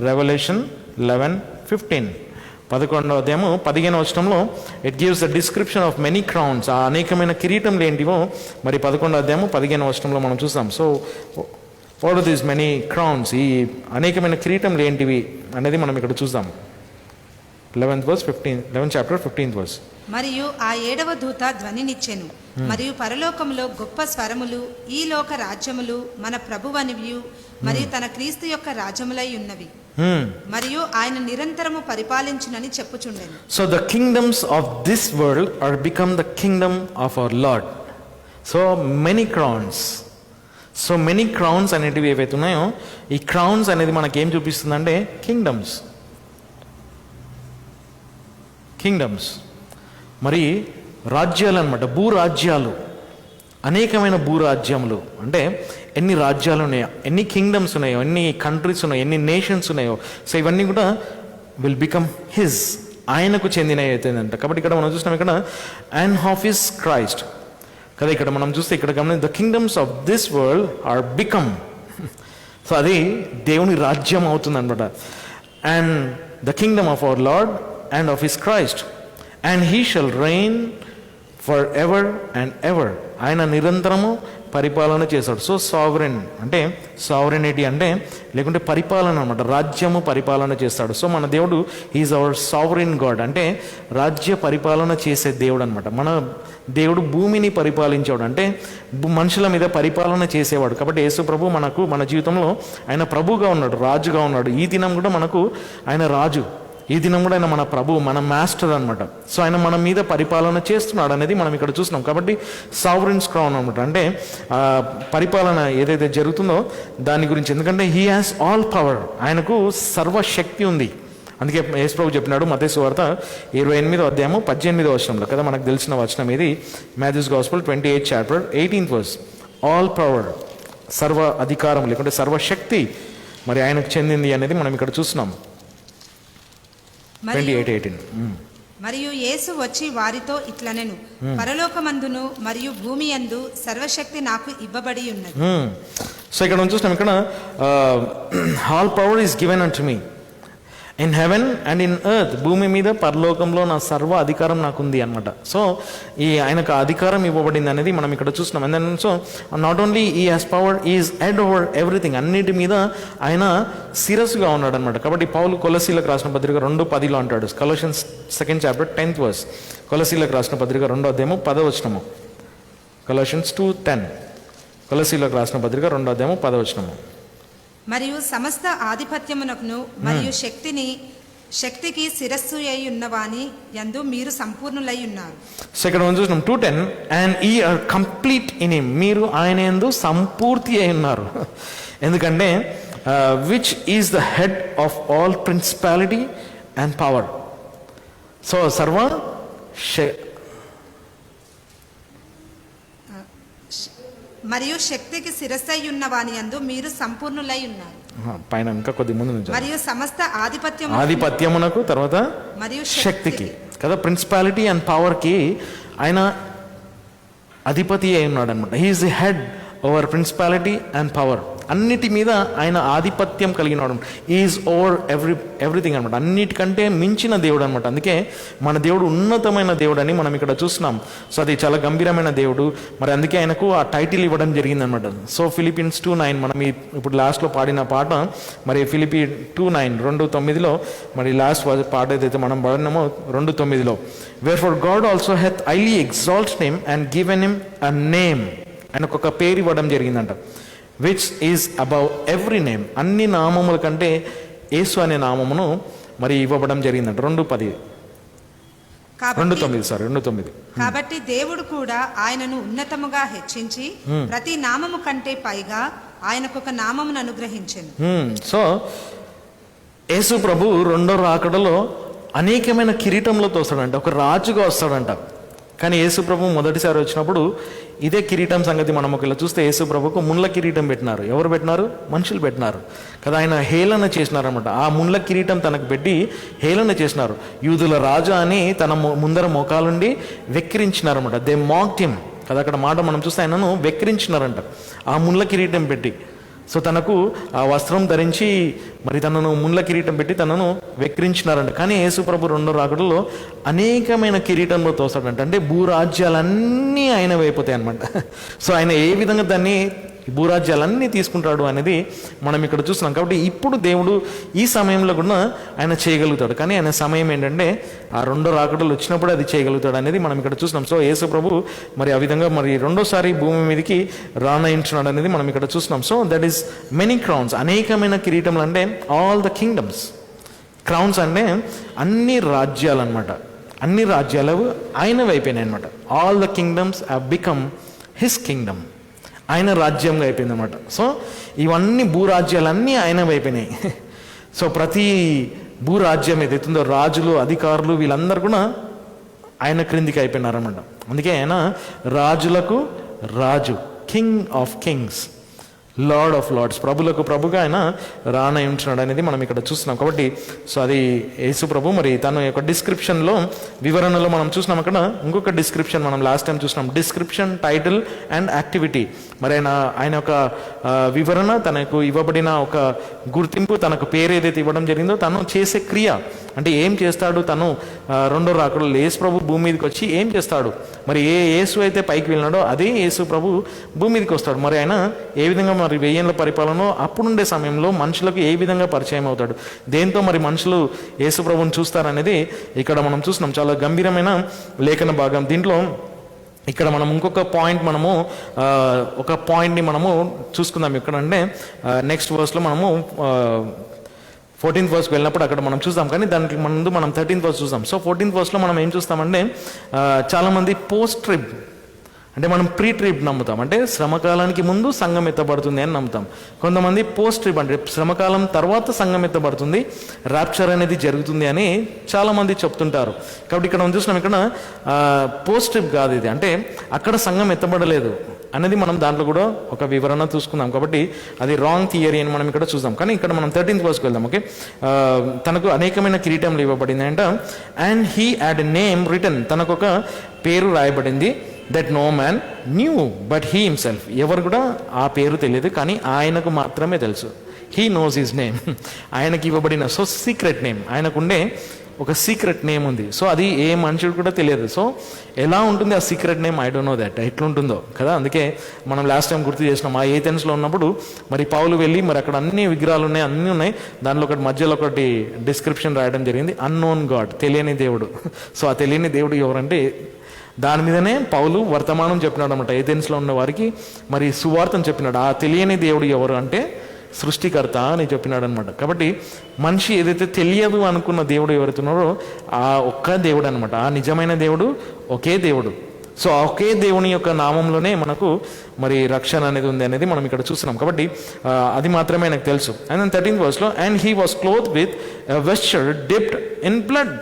రెవల్యూషన్ 11:15 11వ అధ్యాయము 15వ వచనంలో it gives the description of many crowns. ఆ అనేకమైన కిరీటంలు ఏంటివో మరి 11వ అధ్యాయము 15వ వచనంలో మనం చూస్తాం. So what are these many crowns, ఈ అనేకమైన కిరీటంలు ఏంటివి అనేది మనం ఇక్కడ చూద్దాం. 11th chapter 15th verse. మరియు ఆ 7వ దూత ధ్వనినిచ్చెను, మరియు పరలోకములో గొప్ప స్వరములు, ఈ లోక రాజ్యములు మన ప్రభువనివియు మరియు తన క్రీస్తు యొక్క రాజ్యములై ఉన్నవి, మరియు ఆయన నిరంతరము పరిపాలించునని చెప్పుచుండెను. So the kingdoms of this world are become the kingdom of our lord. So many crowns అనేటివి ఏవైతే ఉన్నాయో, ఈ క్రౌన్స్ అనేది మనకేం చూపిస్తుందంటే కింగ్డమ్స్ మరి రాజ్యాలు అనమాట, భూరాజ్యాలు, అనేకమైన భూరాజ్యములు. అంటే ఎన్ని రాజ్యాలు ఉన్నాయో, ఎన్ని కింగ్డమ్స్ ఉన్నాయో, ఎన్ని కంట్రీస్ ఉన్నాయో, ఎన్ని నేషన్స్ ఉన్నాయో, సో ఇవన్నీ కూడా విల్ బికమ్ హిజ్, ఆయనకు చెందినవి అవుతుందంట. కాబట్టి ఇక్కడ మనం చూసినాం ఇక్కడ అండ్ హాఫ్ ఇస్ క్రైస్ట్ కదా. ఇక్కడ మనం చూస్తే ఇక్కడ గమనించి the kingdoms of this world are become, so అది దేవుని రాజ్యం అవుతుంది అనమాట. And the kingdom of our Lord and of his Christ and he shall reign for ever and ever. ఆయన నిరంతరము పరిపాలన చేశాడు. సో సావరెన్ అంటే సావరెనిటీ అంటే లేకుంటే పరిపాలన అనమాట, రాజ్యము పరిపాలన చేస్తాడు. సో మన దేవుడు ఈజ్ అవర్ సావరెన్ గాడ్, అంటే రాజ్య పరిపాలన చేసే దేవుడు అనమాట. మన దేవుడు భూమిని పరిపాలించేవాడు, అంటే మనుషుల మీద పరిపాలన చేసేవాడు. కాబట్టి యేసు ప్రభు మనకు మన జీవితంలో ఆయన ప్రభుగా ఉన్నాడు, రాజుగా ఉన్నాడు. ఈ దినం కూడా మనకు ఆయన రాజు, ఈ దినం కూడా ఆయన మన ప్రభు, మన మాస్టర్ అనమాట. సో ఆయన మన మీద పరిపాలన చేస్తున్నాడు అనేది మనం ఇక్కడ చూస్తున్నాం. కాబట్టి సావరెన్స్ క్రౌన్ అనమాట, అంటే పరిపాలన ఏదైతే జరుగుతుందో దాని గురించి. ఎందుకంటే హీ హ్యాస్ ఆల్ పవర్, ఆయనకు సర్వశక్తి ఉంది. అందుకే యేసు ప్రభు చెప్పినాడు మత్తయి సువార్త 28వ అధ్యాయము 18వ వచనంలో కదా, మనకు తెలిసిన వచనం ఇది, Matthew's gospel 28th chapter 18th verse. All power, సర్వ అధికారం లేకుంటే సర్వశక్తి మరి ఆయనకు చెందింది అనేది మనం ఇక్కడ చూస్తున్నాం. 28:18. మరియు యేసు వచ్చి వారితో ఇట్లనెను, పరలోకమందును మరియు భూమి యందు సర్వశక్తి నాకు ఇవ్వబడి ఉన్నది. సో ఇక్కడ మనం చూస్తున్నాం, ఇక్కడ all power is given unto me in heaven and in earth, భూమి మీద పరలోకంలో నా సర్వ అధికారం నాకు ఉంది అనమాట. సో ఈ ఆయనకు అధికారం ఇవ్వబడింది అనేది మనం ఇక్కడ చూస్తున్నాం. And then so not only he has power, is head over everything, అన్నిటి మీద ఆయన శిరస్సుగా ఉన్నాడు అనమాట. కాబట్టి పౌలు కొలసీలకు రాసిన పత్రిక 2:10 అంటాడు, Colossians 2nd chapter 10th verse. కొలసీలకు రాసిన పత్రిక 2వ అధ్యాయము 10వ వచనము, కొలసియన్స్ 2:10. కొలసీలకు రాసిన పత్రిక 2వ అధ్యాయము 10వ వచనము. మరియు సమస్త ఆధిపత్యమునకును మరియు శక్తికి శిరస్సు అయి ఉన్నవాని యందు మీరు సంపూర్ణులై ఉన్నారు. సో ఇక్కడ మనం చూసినాం 2:10, అండ్ ఈ ఆర్ కంప్లీట్ ఇన్ హిమ్, మీరు ఆయన యందు సంపూర్తి అయి ఉన్నారు. ఎందుకంటే which is the head of all principality and power. So మరియు శక్తికి శిరస్సు అయి ఉన్న వాని యందు మీరు సంపూర్ణులై ఉన్నారు. పైన ఇంకా కొద్ది ముందు నుంచి, మరియు సమస్త ఆధిపత్యమునకు తర్వాత మరియు శక్తికి కదా, ప్రిన్సిపాలిటీ అండ్ పవర్కి ఆయన అధిపతి అయి ఉన్నాడు అనమాట. He is the head over principality and power, అన్నిటి మీద ఆయన ఆధిపత్యం కలిగినాడు. ఈజ్ ఓవర్ ఎవ్రీథింగ్ అనమాట, అన్నిటికంటే మించిన దేవుడు అనమాట. అందుకే మన దేవుడు ఉన్నతమైన దేవుడు అని మనం ఇక్కడ చూస్తున్నాం. సో అది చాలా గంభీరమైన దేవుడు, మరి అందుకే ఆయనకు ఆ టైటిల్ ఇవ్వడం జరిగిందనమాట. సో ఫిలిపియన్స్ 2:9 మనం ఇప్పుడు లాస్ట్లో పాడిన పాట, మరి ఫిలిపి 2:9 2:9లో మరి లాస్ట్ పాట ఏదైతే మనం పాడినామో 2:9లో, wherefore God also hath highly exalted him and given him a name, ఆయనకు ఒక పేరు ఇవ్వడం జరిగిందంట, which is above every name, అన్ని నామముల కంటే యేసు అనే నామమును మరి ఇవ్వబడం జరిగిందంట. 2:9. కాబట్టి దేవుడు కూడా ఆయనను ఉన్నతముగా హెచ్చించి ప్రతి నామము కంటే పైగా ఆయనకు ఒక నామమును అనుగ్రహించెను. సో యేసు ప్రభు రెండో రాకడలో అనేకమైన కిరీటంలో వస్తాడంట, ఒక రాజుగా వస్తాడంట. కానీ యేసు ప్రభు మొదటిసారి వచ్చినప్పుడు ఇదే కిరీటం సంగతి మనం ఒకవేళ చూస్తే యేసు ప్రభుకు ముండ్ల కిరీటం పెట్టినారు. ఎవరు పెట్టినారు? మనుషులు పెట్టినారు కదా. ఆయన హేళన చేసినారన్నమాట. ఆ ముండ్ల కిరీటం తనకు పెట్టి హేళన చేసినారు. యూదుల రాజు అని తన ముందర మోకాలుండి వెక్కిరించినారన్నమాట. దే మాక్డ్ హిమ్ కదా. అక్కడ మాట మనం చూస్తే ఆయనను వెక్కిరించినారంట ఆ ముండ్ల కిరీటం పెట్టి. సో తనకు ఆ వస్త్రం ధరించి మరి తనను ముండ్ల కిరీటం పెట్టి తనను వెక్కిరించినారంట. కానీ యేసు ప్రభు రెండో రాకడలో అనేకమైన కిరీటంలో తోస్తాడంట. అంటే భూరాజ్యాలన్నీ ఆయన అయిపోతాయి అనమాట. సో ఆయన ఏ విధంగా దాన్ని భూరాజ్యాలన్నీ తీసుకుంటాడు అనేది మనం ఇక్కడ చూస్తున్నాం. కాబట్టి ఇప్పుడు దేవుడు ఈ సమయంలో కూడా ఆయన చేయగలుగుతాడు. కానీ ఆయన సమయం ఏంటంటే ఆ రెండో రాకడలు వచ్చినప్పుడు అది చేయగలుగుతాడు అనేది మనం ఇక్కడ చూస్తున్నాం. సో యేసు ప్రభు మరి ఆ విధంగా మరి రెండోసారి భూమి మీదకి రానయించున్నాడు అనేది మనం ఇక్కడ చూస్తున్నాం. So that is many crowns, అనేకమైన కిరీటములు అంటే ఆల్ ద కింగ్డమ్స్. క్రౌన్స్ అంటే అన్ని రాజ్యాలు అనమాట. అన్ని రాజ్యాలు ఆయన అయిపోయినాయి అనమాట. All the kingdoms have become his Kingdom. ఆయన రాజ్యంగా అయిపోయింది అనమాట. సో ఇవన్నీ భూరాజ్యాలన్నీ ఆయన అయిపోయినాయి. సో ప్రతి భూరాజ్యం ఏదైతుందో రాజులు, అధికారులు వీళ్ళందరూ కూడా ఆయన క్రిందికి అయిపోయినారన్నమాట. అందుకే ఆయన రాజులకు రాజు, king of kings, lord of lords, ప్రభులకు ప్రభుగా ఆయన రానై ఉంటున్నాడు అనేది మనం ఇక్కడ చూస్తున్నాం. కాబట్టి సో అది యేసు ప్రభు మరి తన యొక్క డిస్క్రిప్షన్లో, వివరణలో మనం చూసినాం. అక్కడ ఇంకొక డిస్క్రిప్షన్ మనం లాస్ట్ టైం చూసినాం. Description, title and activity. మరి ఆయన యొక్క వివరణ, తనకు ఇవ్వబడిన ఒక గుర్తింపు, తనకు పేరు ఏదైతే ఇవ్వడం జరిగిందో, తను చేసే క్రియ అంటే ఏం చేస్తాడు, తను రెండో రాకడలో యేసు ప్రభు భూమి మీదకి వచ్చి ఏం చేస్తాడు, మరి ఏ యేసు అయితే పైకి వెళ్ళినాడో అదే యేసు ప్రభు భూమి మీదకి వస్తాడు. మరి ఆయన ఏ విధంగా మరి 1000 ఏళ్ల పరిపాలన అప్పుడుండే సమయంలో మనుషులకు ఏ విధంగా పరిచయం అవుతాడు, దేంతో మరి మనుషులు యేసు ప్రభువుని చూస్తారనేది ఇక్కడ మనం చూస్తున్నాం. చాలా గంభీరమైన లేఖన భాగం. దీంట్లో ఇక్కడ మనం ఇంకొక పాయింట్, మనము ఒక పాయింట్ని మనము చూసుకుందాం. ఎక్కడంటే నెక్స్ట్ వర్స్లో మనము 14th వర్స్కి వెళ్ళినప్పుడు అక్కడ మనం చూస్తాం. కానీ దానికి ముందు మనం 13th వర్స్ చూస్తాం. సో 14th వర్స్లో మనం ఏం చూస్తామంటే చాలామంది పోస్ట్ ట్రిప్ అంటే మనం ప్రీ ట్రిప్ నమ్ముతాం, అంటే శ్రమకాలానికి ముందు సంఘం ఎత్తబడుతుంది అని నమ్ముతాం. కొంతమంది పోస్ట్ ట్రిప్ అంటే శ్రమకాలం తర్వాత సంఘం ఎత్తబడుతుంది, ర్యాప్చర్ అనేది జరుగుతుంది అని చాలామంది చెప్తుంటారు. కాబట్టి ఇక్కడ మనం చూసినాం, ఇక్కడ పోస్ట్ ట్రిప్ కాదు ఇది, అంటే అక్కడ సంఘం ఎత్తబడలేదు అనేది మనం దాంట్లో కూడా ఒక వివరణ చూసుకుందాం. కాబట్టి అది రాంగ్ థియరీ అని మనం ఇక్కడ చూద్దాం. కానీ ఇక్కడ మనం 13th వర్స్కి వెళ్దాం. ఓకే, తనకు అనేకమైన కిరీటంలు ఇవ్వబడింది అంట. And he had name written, తనకు ఒక పేరు రాయబడింది. That no man knew but he himself, ఎవరు కూడా ఆ పేరు తెలియదు, కానీ ఆయనకు మాత్రమే తెలుసు. హీ నోస్ హిజ్ నేమ్, ఆయనకి ఇవ్వబడిన సో సీక్రెట్ నేమ్, ఆయనకుండే ఒక సీక్రెట్ నేమ్ ఉంది. సో అది ఏ మనుషుడు కూడా తెలియదు. సో ఎలా ఉంటుంది ఆ secret name, I don't know that, ఎట్లుంటుందో కదా. అందుకే మనం లాస్ట్ టైం గుర్తు చేసినాం, ఆ ఏథెన్స్లో ఉన్నప్పుడు మరి పౌలు వెళ్ళి మరి అక్కడ అన్ని విగ్రహాలు ఉన్నాయి, అన్నీ ఉన్నాయి, దానిలో ఒకటి మధ్యలో ఒకటి డిస్క్రిప్షన్ రాయడం జరిగింది, అన్నోన్ గాడ్, తెలియని దేవుడు. సో ఆ తెలియని దేవుడు ఎవరంటే దాని మీదనే పౌలు వర్తమానం చెప్పినాడు అనమాట. ఏథెన్స్లో ఉన్న వారికి మరి సువార్తను చెప్పినాడు. ఆ తెలియని దేవుడు ఎవరు అంటే సృష్టికర్త అని చెప్పినాడు అనమాట. కాబట్టి మనిషి ఏదైతే తెలియదు అనుకున్న దేవుడు ఎవరైతున్నారో ఆ ఒక్క దేవుడు అనమాట. ఆ నిజమైన దేవుడు ఒకే దేవుడు. సో ఆ ఒకే దేవుని యొక్క నామంలోనే మనకు మరి రక్షణ అనేది ఉంది అనేది మనం ఇక్కడ చూస్తున్నాం. కాబట్టి అది మాత్రమే నాకు తెలుసు. అండ్ దెన్ 13th వర్స్లో and he was clothe with vesture dipped in blood,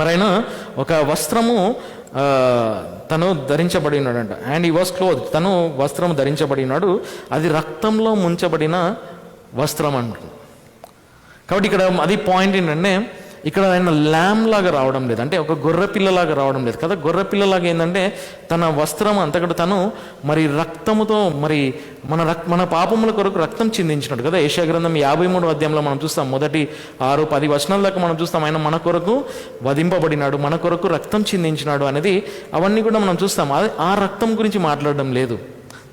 మరైనా ఒక వస్త్రము తను ధరించబడి ఉన్నాడంట. అండ్ ఈ వాస్ క్లోత్, తను వస్త్రం ధరించబడి ఉన్నాడు, అది రక్తంలో ముంచబడిన వస్త్రం అంటారు. కాబట్టి ఇక్కడ అది పాయింట్ ఏంటంటే ఇక్కడ ఆయన ల్యామ్ లాగా రావడం లేదు, అంటే ఒక గొర్రె పిల్లలాగా రావడం లేదు కదా. గొర్రె పిల్లలాగా ఏంటంటే తన వస్త్రం అంతకడ తను మరి రక్తముతో మరి మన పాపముల కొరకు రక్తం చిందించినాడు కదా. యెషయా గ్రంథం 53వ అధ్యాయంలో మనం చూస్తాం, మొదటి 6-10 వచనాల దాకా మనం చూస్తాం, ఆయన మన కొరకు వధింపబడినాడు, మన కొరకు రక్తం చిందించినాడు అనేది అవన్నీ కూడా మనం చూస్తాం. ఆ రక్తం గురించి మాట్లాడడం లేదు.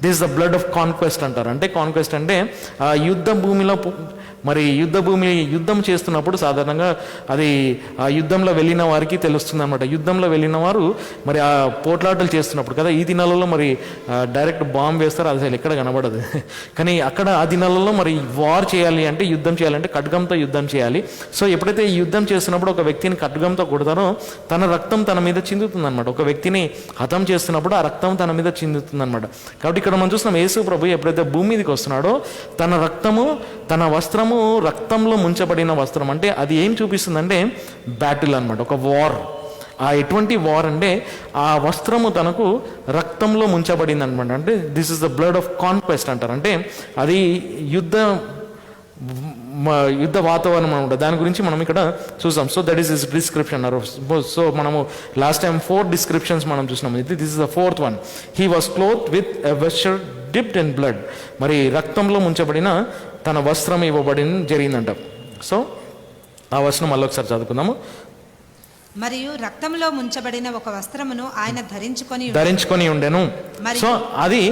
This the blood of conquest అంటారు. అంటే కాన్క్వెస్ట్ అంటే యుద్ధ భూమిలో మరి యుద్ధం చేస్తున్నప్పుడు సాధారణంగా అది ఆ యుద్ధంలో వెళ్ళిన వారికి తెలుస్తుంది అనమాట. యుద్ధంలో వెళ్ళిన వారు మరి ఆ పోట్లాటలు చేస్తున్నప్పుడు కదా, ఈ దినాలలో మరి డైరెక్ట్ బాంబు వేస్తారు, అది అసలు ఎక్కడ కనబడదు. కానీ అక్కడ ఆ దినాలలో మరి వార్ చేయాలి అంటే, యుద్ధం చేయాలంటే ఖడ్గంతో యుద్ధం చేయాలి. సో ఎప్పుడైతే ఈ యుద్ధం చేస్తున్నప్పుడు ఒక వ్యక్తిని ఖడ్గంతో కొడతారో తన రక్తం తన మీద చిందుతుంది అనమాట. ఒక వ్యక్తిని హతం చేస్తున్నప్పుడు ఆ రక్తం తన మీద చిందుతుంది అనమాట. కాబట్టి ఇక్కడ మనం చూస్తున్నాం, యేసు ప్రభు ఎప్పుడైతే భూమి మీదకి వస్తున్నాడో తన రక్తము, తన వస్త్రము రక్తంలో ముంచబడిన వస్త్రం, అంటే అది ఏం చూపిస్తుందంటే బ్యాటిల్ అనమాట, ఒక వార్. ఆ ఆ ఎటువంటి వార్ అంటే ఆ వస్త్రము తనకు రక్తంలో ముంచబడింది అనమాట. అంటే this is the blood of conquest అంటారు. అంటే అది యుద్ధ వాతావరణం అనమాట. దాని గురించి మనం ఇక్కడ చూసాం. So that is his description. So మనము లాస్ట్ టైం 4 డిస్క్రిప్షన్స్ మనం చూసినాం. This is the 4th one. He was clothe with a vesture dipped in blood. మరి రక్తంలో ముంచబడిన తన వస్త్రం జరిగిందంట. సో ఆ వస్త్రం మళ్ళీ ఒకసారి చదువుకుందాము. మరియు రక్తంలో ముంచబడిన ఒక వస్త్రమును ఆయన ధరించుకొని ఉండెను. సో అది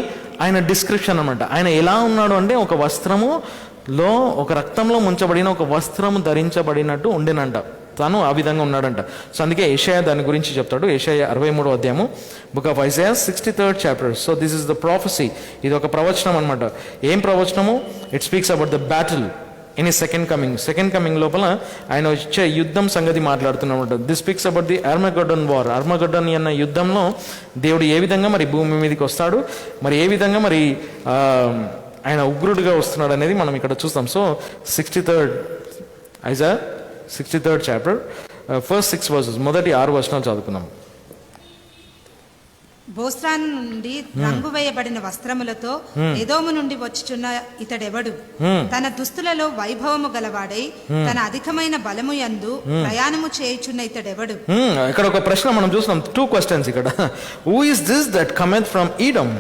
ఆయన డిస్క్రిప్షన్ అనమాట. ఆయన ఎలా ఉన్నాడు అంటే ఒక వస్త్రములో ఒక రక్తంలో ముంచబడిన ఒక వస్త్రము ధరించబడినట్టు ఉండేనంట. తను ఆ విధంగా ఉన్నాడంట. సో అందుకే యెషయా దాని గురించి చెప్తాడు. యెషయా 63వ అధ్యాయము, book of Isaiah 63rd chapter. So this is the prophecy. ఇది ఒక ప్రవచనం అనమాట. ఏం ప్రవచనము? It speaks about the battle in ఈ సెకండ్ కమింగ్ లోపల ఆయన వచ్చే యుద్ధం సంగతి మాట్లాడుతున్నమాట. This speaks about the Armageddon war. Armageddon అన్న యుద్ధంలో దేవుడు ఏ విధంగా మరి భూమి మీదకి వస్తాడు, మరి ఏ విధంగా మరి ఆయన ఉగ్రుడిగా వస్తున్నాడు అనేది మనం ఇక్కడ చూస్తాం. So 63rd chapter first 6 verses, మొదటి 6 వచనాలు చదువుకున్నాం. బోస్రాను నుండి రంగు వేయబడిన వస్త్రములతో ఎదోము నుండి వచ్చుచున్న ఇతడెవడు? తన దుస్తులలో వైభవము గలవాడై తన అధికమైన బలము యందు ప్రయాణము చేయుచున్న ఇతడెవడు? ఇక్కడ ఒక ప్రశ్న మనం చూస్తున్నాం. 2 questions ఇక్కడ. Who is this that cometh from Edom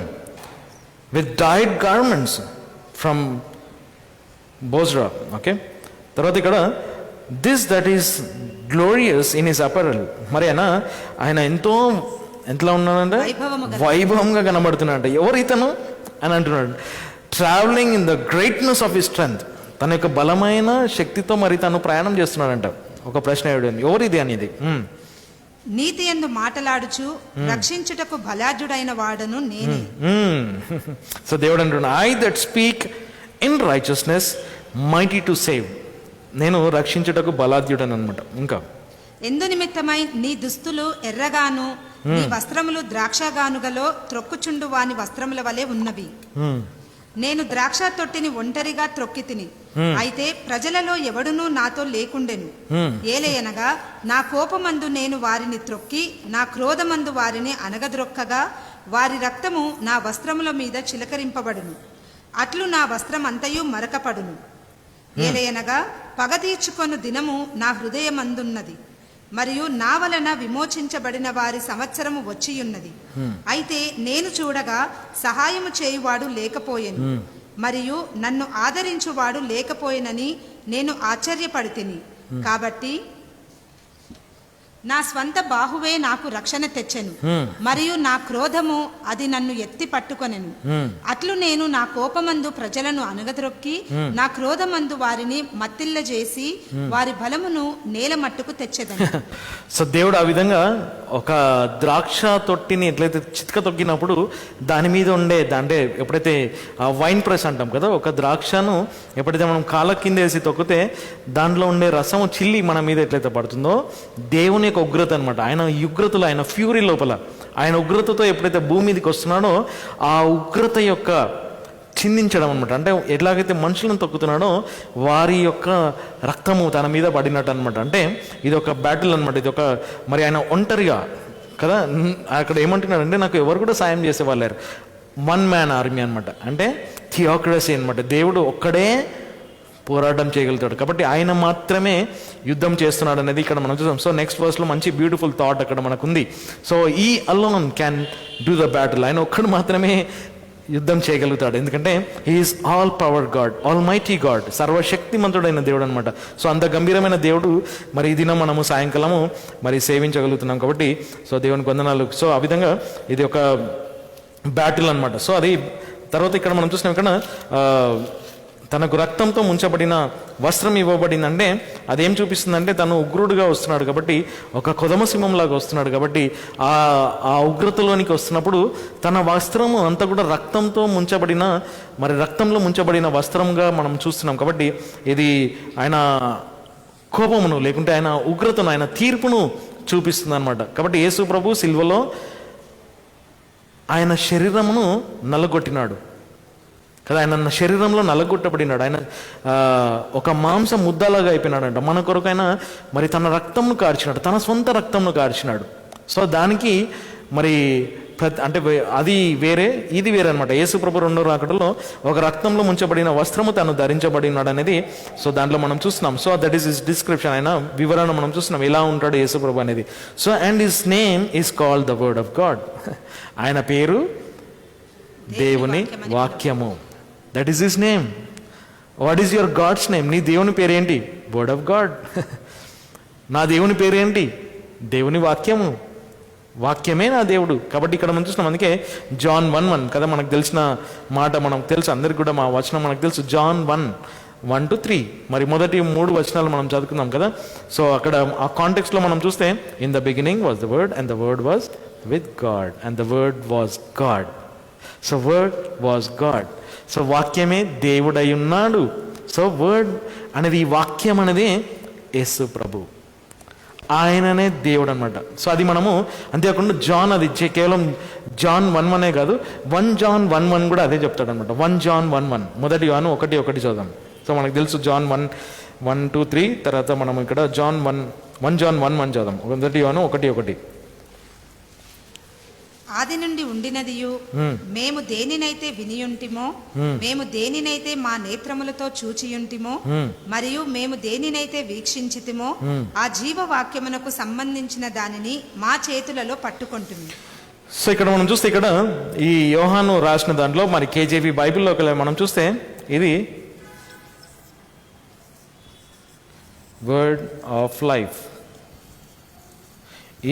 with dyed garments from Bozrah? Okay, తర్వాత ఇక్కడ this that is glorious in his apparel. మరి ఆయన ఎంతలా ఉన్నాడంటే వైభవంగా కనబడుతున్నాడు. ఎవరు ఇతను అని అంటున్నాడు. Travelling in the greatness of his strength. తన యొక్క బలమైన శక్తితో మరి తను ప్రయాణం చేస్తున్నాడంట. ఒక ప్రశ్న ఎవరు ఇది అనేది. నీతి యందు మాటలాడుచు రక్షించుటకు బలాఢ్యుడైన వాడను నేనే. సో దేవుడు అంటున్నాడు, I that speak in righteousness mighty to save. నేను రక్షించుటకు బలాఢ్యుడని అనమాట. ఇంకా ఎందు నిమిత్తమై నీ దుస్తులు ఎర్రగాను నీ వస్త్రములు ద్రాక్షగానుగలో త్రొక్కుచుండు వాని వస్త్రముల వలె ఉన్నవి. నేను ద్రాక్ష తొట్టిని ఒంటరిగా త్రొక్కి తిని, అయితే ప్రజలలో ఎవడునూ నాతో లేకుండెను. ఏలయనగా నా కోపమందు నేను వారిని త్రొక్కి నా క్రోధమందు వారిని అనగద్రొక్కగా వారి రక్తము నా వస్త్రముల మీద చిలకరింపబడును. అట్లు నా వస్త్రం అంతయు మరకపడును. ఏలయనగా పగ తీర్చుకొను దినము నా హృదయమందున్నది, మరియు నా వలన విమోచించబడిన వారి సంవత్సరము వచ్చియున్నది. అయితే నేను చూడగా సహాయము చేయువాడు లేకపోయెను, మరియు నన్ను ఆదరించువాడు లేకపోయెనని నేను ఆశ్చర్యపడితిని. కాబట్టి నా స్వంత బాహువే నాకు రక్షణ తెచ్చెను, మరియు నా క్రోధము అది నన్ను ఎత్తి పట్టుకొనెను. అట్లు నేను నా కోపమందు ప్రజలను అనగద్రొక్కి నా క్రోధమందు వారిని మత్తిల్ల చేసి వారి బలమును నేల మట్టుకు తెచ్చేదను. సో దేవుడు ఆ విధంగా ఒక ద్రాక్ష తొట్టిని ఎట్లయితే చితక తొక్కినప్పుడు దాని మీద ఉండే అంటే ఎప్పుడైతే వైన్ ప్రెస్ అంటాం కదా, ఒక ద్రాక్షను ఎప్పుడైతే మనం కాళ్ళ కింద వేసి తొక్కితే దాంట్లో ఉండే రసము చిల్లి మన మీద ఎట్లయితే పడుతుందో, దేవుని యొక్క ఉగ్రత అనమాట. ఆయన ఉగ్రతలో, ఆయన ఫ్యూరీ లోపల ఆయన ఉగ్రతతో ఎప్పుడైతే భూమి మీదకి వస్తున్నాడో ఆ ఉగ్రత యొక్క చిందించడం అనమాట. అంటే ఎట్లాగైతే మనుషులను తొక్కుతున్నాడో వారి యొక్క రక్తము తన మీద పడినట్టు అనమాట. అంటే ఇది ఒక బ్యాటిల్ అనమాట. ఇది ఒక మరి ఆయన ఒంటరిగా కదా అక్కడ ఏమంటున్నాడంటే నాకు ఎవరు కూడా సాయం చేసేవాళ్ళు లేరు. 1 man ఆర్మీ అనమాట. అంటే థియోక్రసీ అనమాట. దేవుడు ఒక్కడే పోరాటం చేయగలుగుతాడు కాబట్టి ఆయన మాత్రమే యుద్ధం చేస్తున్నాడు అనేది ఇక్కడ మనం చూసాం. సో నెక్స్ట్ వర్స్లో మంచి బ్యూటిఫుల్ థాట్ అక్కడ మనకు ఉంది. So he alone can do the battle. ఆయన ఒక్కడు మాత్రమే యుద్ధం చేయగలుగుతాడు. ఎందుకంటే he is all power God, all mighty God, సర్వశక్తిమంతుడైన దేవుడు అనమాట. సో అంత గంభీరమైన దేవుడు మరి ఈ దినం మనము సాయంకాలము మరి సేవించగలుగుతున్నాం కాబట్టి సో దేవునికి వందనాలు. సో ఆ విధంగా ఇది ఒక బ్యాటిల్ అనమాట. సో అది తర్వాత ఇక్కడ మనం చూసినాం ఇక్కడ తనకు రక్తంతో ముంచబడిన వస్త్రం ఇవ్వబడిందంటే అదేం చూపిస్తుందంటే తను ఉగ్రుడుగా వస్తున్నాడు కాబట్టి, ఒక కొదమ సింహంలాగా వస్తున్నాడు కాబట్టి ఆ ఉగ్రతలోనికి వస్తున్నప్పుడు తన వస్త్రము అంతా కూడా రక్తంతో ముంచబడిన మరి రక్తంలో ముంచబడిన వస్త్రంగా మనం చూస్తున్నాం. కాబట్టి ఇది ఆయన కోపమును లేకుంటే ఆయన ఉగ్రతను, ఆయన తీర్పును చూపిస్తుంది అనమాట. కాబట్టి యేసు ప్రభు సిల్వలో ఆయన శరీరమును నల్లగొట్టినాడు కదా, ఆయన శరీరంలో నల్లగొట్టబడినాడు. ఆయన ఒక మాంసం ముద్దలాగా అయిపోయినాడంట. మన కొరకు ఆయన మరి తన రక్తంను కార్చినాడు, తన సొంత రక్తంను కార్చినాడు సో దానికి మరి అంటే అది వేరే ఇది వేరే అనమాట. యేసు ప్రభు రెండో రాకడలో ఒక రక్తంలో ముంచబడిన వస్త్రము తను ధరించబడి ఉన్నాడు అనేది సో దాంట్లో మనం చూస్తున్నాం. So that is his description, అయినా వివరణ మనం చూస్తున్నాం ఎలా ఉంటాడు యేసు ప్రభు అనేది. So and his name is called the word of God. ఆయన పేరు దేవుని వాక్యము. That is his name. What is your God's name? నీ దేవుని పేరేంటి? Word of God. నా దేవుని పేరేంటి? దేవుని వాక్యము. వాక్యమే నా దేవుడు. కాబట్టి ఇక్కడ మనం చూస్తున్నాం. అందుకే జాన్ 1:1 కదా మనకు తెలిసిన మాట, మనకు తెలుసు అందరికి కూడా మా వచనం మనకు తెలుసు. జాన్ 1:1-3 మరి మొదటి 3 వచనాలు మనం చదువుకుందాం కదా. సో అక్కడ ఆ కాంటెక్స్ట్లో మనం చూస్తే in the beginning was the word and the word was with God and the word was God. So word was God. So వాక్యమే దేవుడై ఉన్నాడు. సో వర్డ్ అనేది, ఈ వాక్యం అనేది యేసు ప్రభు, ఆయననే దేవుడు అనమాట. సో అది మనము అంతేకాకుండా జాన్ అది కేవలం జాన్ 1:1 కాదు, 1 John 1:1 కూడా అదే చెప్తాడు అనమాట. 1 John 1:1 మొదటి యోహాను 1:1 చదుదాం. సో మనకు తెలుసు జాన్ 1:1-3 తర్వాత మనం ఇక్కడ జాన్ 1 John 1:1 చదుదాం. మొదటి యోహాను 1:1. ఆది నుండి ఉండినదియు, మేము దేనినైతే వినియుంటిమో, మేము దేనినైతే మా నేత్రములతో చూచియుంటిమో, మరియు మేము దేనినైతే వీక్షించితిమో, ఆ జీవవాక్యమునకు సంబంధించిన దానిని మా చేతులలో పట్టుకొంటిమి. సో ఇక్కడ మనం చూస్తే, ఇక్కడ ఈ యోహాను రాసిన దాంట్లో మరి కేజేవి బైబిల్లో మనం చూస్తే ఇది వర్డ్ ఆఫ్ లైఫ్.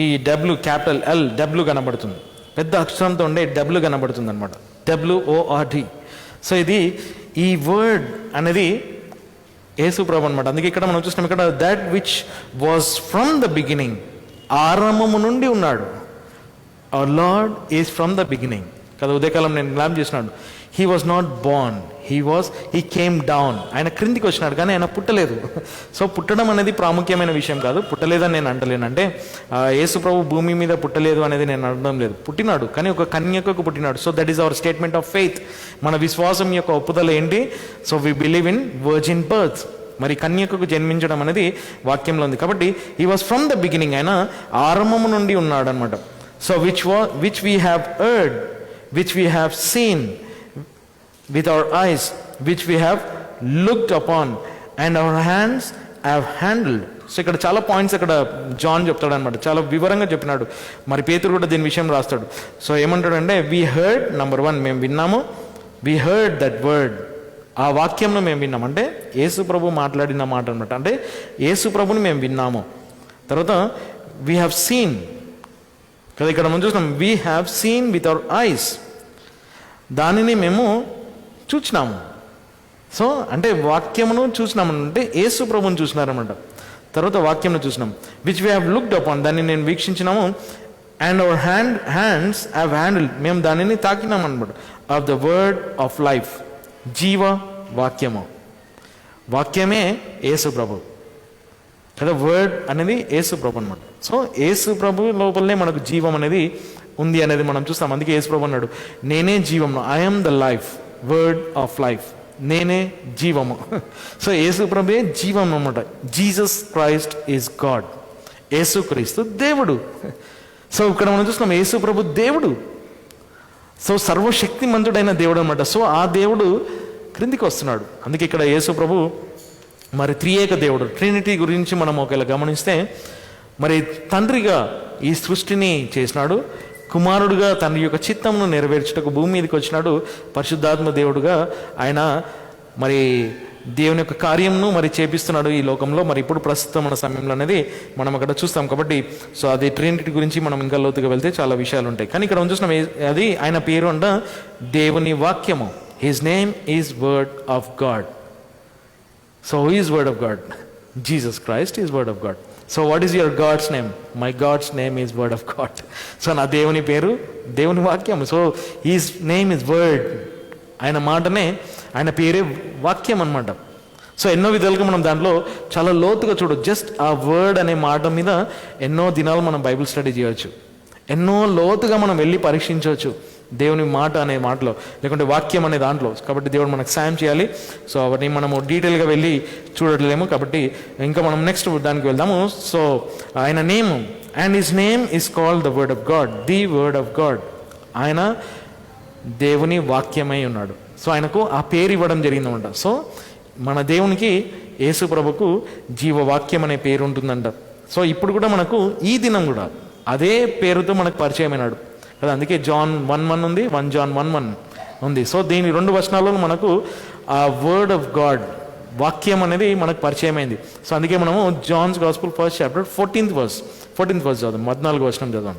ఈ డబ్ల్యూ, క్యాపిటల్ ఎల్ డబ్ల్యూ కనబడుతుంది, పెద్ద అక్షరంతో ఉండే డబ్ల్యూ కనబడుతుంది అనమాట, WORD. సో ఇది ఈ వర్డ్ అనేది యేసు ప్రభు అనమాట. అందుకే ఇక్కడ మనం చూస్తాం, ఇక్కడ that which was from the beginning, ఆరంభము నుండి ఉన్నాడు. Our lord is from the beginning కదా. ఉదయకాలం నేను జ్ఞాపం చేసినాడు, he was not born, he came down. ఆయన క్రిందికి వచ్చినాడు కానీ ఆయన పుట్టలేదు. సో పుట్టడం అనేది ప్రాముఖ్యమైన విషయం కాదు. పుట్టలేదని నేను అంటలేను. అంటే యేసు ప్రభు భూమి మీద పుట్టలేదు అనేది నేను అనడం లేదు. పుట్టినాడు కానీ ఒక కన్యకకు పుట్టినాడు. So that is our statement of faith. మన విశ్వాసం యొక్క ఒప్పుదల ఏంటి? So we believe in virgin birth. మరి కన్యకకు జన్మించడం అనేది వాక్యంలో ఉంది. కాబట్టి he was from the beginning, ఆయన ఆరంభము నుండి ఉన్నాడు అనమాట. So which we have heard, which we have seen with our eyes, which we have looked upon, and our hands have handled. So ఇక్కడ చాలా పాయింట్స్ అక్కడ జాన్ చెప్తాడు అనమాట, చాలా వివరంగా చెప్పినాడు. మరి పేతురు కూడా దీని విషయం రాస్తాడు. సో ఏమంటాడంటే, వీ హర్డ్, నంబర్ 1 మేము విన్నాము, వీ హర్డ్ దట్ వర్డ్, ఆ వాక్యంను మేము విన్నాము. అంటే యేసు ప్రభు మాట్లాడిన మాట అనమాట. అంటే యేసు ప్రభుని మేము విన్నాము. తర్వాత వీ హ్యావ్ సీన్ కదా, ఇక్కడ మనం చూసినాం, we have scene with our eyes, దానిని మేము చూచినాము. సో అంటే వాక్యమును చూసినాము అంటే యేసు ప్రభుని చూసినారనమాట. తర్వాత వాక్యంను చూసినాం, which we have looked upon, దాన్ని నేను వీక్షించినాము. And our hands have handled, మేము దానిని తాకినాం అనమాట. Of the word of life, జీవ వాక్యము. వాక్యమే యేసు ప్రభు కదా, వర్డ్ అనేది యేసు ప్రభు అనమాట. సో యేసు ప్రభు లోపలనే మనకు జీవం అనేది ఉంది అనేది మనం చూస్తాం. అందుకే యేసు ప్రభు అన్నాడు, నేనే జీవము, I am the life, word of life, నేనే జీవము. సో యేసు ప్రభువే జీవం అన్నమాట. జీసస్ క్రైస్ట్ ఈజ్ గాడ్, యేసు క్రీస్తు దేవుడు. సో ఇక్కడ మనం చూస్తున్నాం, యేసు ప్రభు దేవుడు. సో సర్వశక్తిమంతుడైన దేవుడు అనమాట. సో ఆ దేవుడు క్రిందికి వస్తున్నాడు. అందుకే ఇక్కడ యేసు ప్రభు మరి త్రియేక దేవుడు, ట్రినిటీ గురించి మనం ఒకవేళ గమనిస్తే, మరి తండ్రిగా ఈ సృష్టిని చేసినాడు, కుమారుడుగా తన యొక్క చిత్తమును నెరవేర్చుటకు భూమి మీదకి వచ్చినాడు, పరిశుద్ధాత్మ దేవుడుగా ఆయన మరి దేవుని యొక్క కార్యంను మరి చేపిస్తున్నాడు ఈ లోకంలో. మరి ఇప్పుడు ప్రస్తుతం మన సమయంలో అనేది మనం అక్కడ చూస్తాం. కాబట్టి సో అది ట్రినిటీ గురించి మనం ఇంకా లోతుగా వెళ్తే చాలా విషయాలు ఉంటాయి. కానీ ఇక్కడ చూసినాం, అది ఆయన పేరు అంట దేవుని వాక్యము. His name is word of God. So who is word of God? Jesus Christ is word of God. So what is your God's name? My God's name is word of God. So నా దేవుని పేరు దేవుని వాక్యం. So his name is word. ఆయన మాటనే, ఆయన పేరే వాక్యం అనమాట. సో ఎన్నో విధాలుగా మనం దాంట్లో చాలా లోతుగా చూడవచ్చు. జస్ట్ ఆ వర్డ్ అనే మాట మీద ఎన్నో దినాలు మనం బైబిల్ స్టడీ చేయవచ్చు, ఎన్నో లోతుగా మనం వెళ్ళి పరీక్షించవచ్చు దేవుని మాట అనే మాటలో, లేకుంటే వాక్యం అనే దాంట్లో. కాబట్టి దేవుడు మనకు సాయం చేయాలి. సో అవన్నీ మనము డీటెయిల్గా వెళ్ళి చూడలేము. కాబట్టి ఇంకా మనం నెక్స్ట్ దానికి వెళ్దాము. సో ఆయన name and his name is called the word of God, the word of God. ఆయన దేవుని వాక్యమై ఉన్నాడు. సో ఆయనకు ఆ పేరు ఇవ్వడం జరిగిందన్నమాట. సో మన దేవునికి, యేసు ప్రభుకు జీవవాక్యం అనే పేరు ఉంటుందంట. సో ఇప్పుడు కూడా మనకు ఈ దినం కూడా అదే పేరుతో మనకు పరిచయం అయినాడు కదా. అందుకే John 1:1 ఉంది, 1 John 1:1 ఉంది. సో దీని 2 వచనాల్లో మనకు ఆ వర్డ్ ఆఫ్ గాడ్, వాక్యం అనేది మనకు పరిచయం అయింది. సో అందుకే మనము John's gospel 1st chapter 14th verse చదువు, 14వ వచనం చదవం.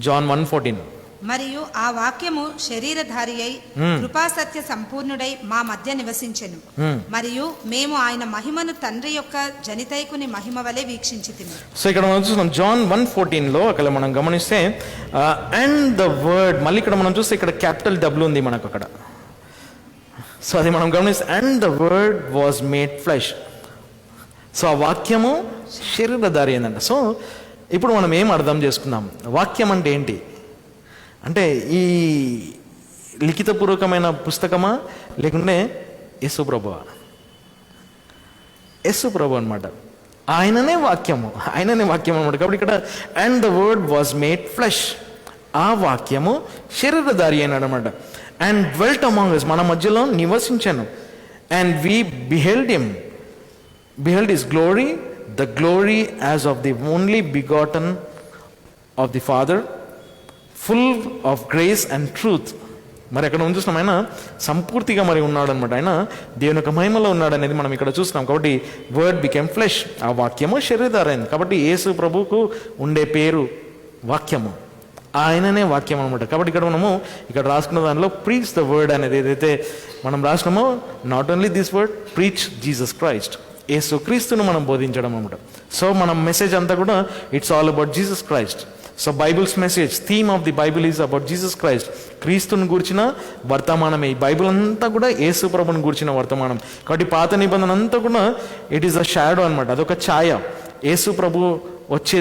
John 1:14. మరియు ఆ వాక్యము శరీరధారి అయి కృపాసత్య సంపూర్ణుడై మా మధ్య నివసించెను. మరియు మేము ఆయన మహిమను తండ్రి యొక్క జనితైకుని మహిమ వలె వీక్షించితిమి. సో ఇక్కడ మనం చూస్తున్నాం John 1:14లో అక్కడ మనం గమనిస్తే అండ్ ద వర్డ్, మళ్ళీ ఇక్కడ మనం చూస్తే ఇక్కడ క్యాపిటల్ W ఉంది మనకు అక్కడ. సో అది మనం గమనిస్తే and the word was made flesh. So ఆ వాక్యము శరీరధారి అయిందంట. సో ఇప్పుడు మనం ఏం అర్థం చేసుకుందాం, వాక్యం అంటే ఏంటి అంటే ఈ లిఖితపూర్వకమైన పుస్తకమా లేకుంటే యేసు ప్రభువా? యేసు ప్రభు అనమాట. ఆయననే వాక్యం అనమాట. కాబట్టి ఇక్కడ and the word was made flesh, ఆ వాక్యము శరీరధారి అయినాడు అనమాట. అండ్ డ్వెల్ట్ అమాంగ్ us, మన మధ్యలో నివసించాను. And we beheld his glory, the glory as of the only begotten of the father, full of grace and truth. మరి అక్కడ మనం చూస్తున్నాం ఆయన సంపూర్తిగా మరి ఉన్నాడు అనమాట. ఆయన దేవుని యొక్క మహిమలో ఉన్నాడు అనేది మనం ఇక్కడ చూస్తున్నాం. కాబట్టి వర్డ్ బికెమ్ ఫ్లెష్, ఆ వాక్యము శరీరధారైంది. కాబట్టి యేసు ప్రభువుకు ఉండే పేరు వాక్యము, ఆయననే వాక్యం అనమాట. కాబట్టి ఇక్కడ మనము ఇక్కడ రాసుకున్న దానిలో ప్రీచ్ ద వర్డ్ అనేది ఏదైతే మనం రాసినామో, not only this word, preach Jesus Christ, Yesu క్రీస్తును మనం బోధించడం అనమాట. సో మన మెసేజ్ అంతా కూడా it's all about Jesus Christ. So Bible's message, theme of the Bible is about Jesus Christ, క్రీస్తుని గూర్చిన వర్తమానమే. ఈ బైబిల్ అంతా కూడా యేసు ప్రభుని గూర్చిన వర్తమానం. కాబట్టి పాత నిబంధన అంతా కూడా ఇట్ ఈస్ అ షాడో అనమాట, అదొక ఛాయ. యేసు ప్రభు వచ్చే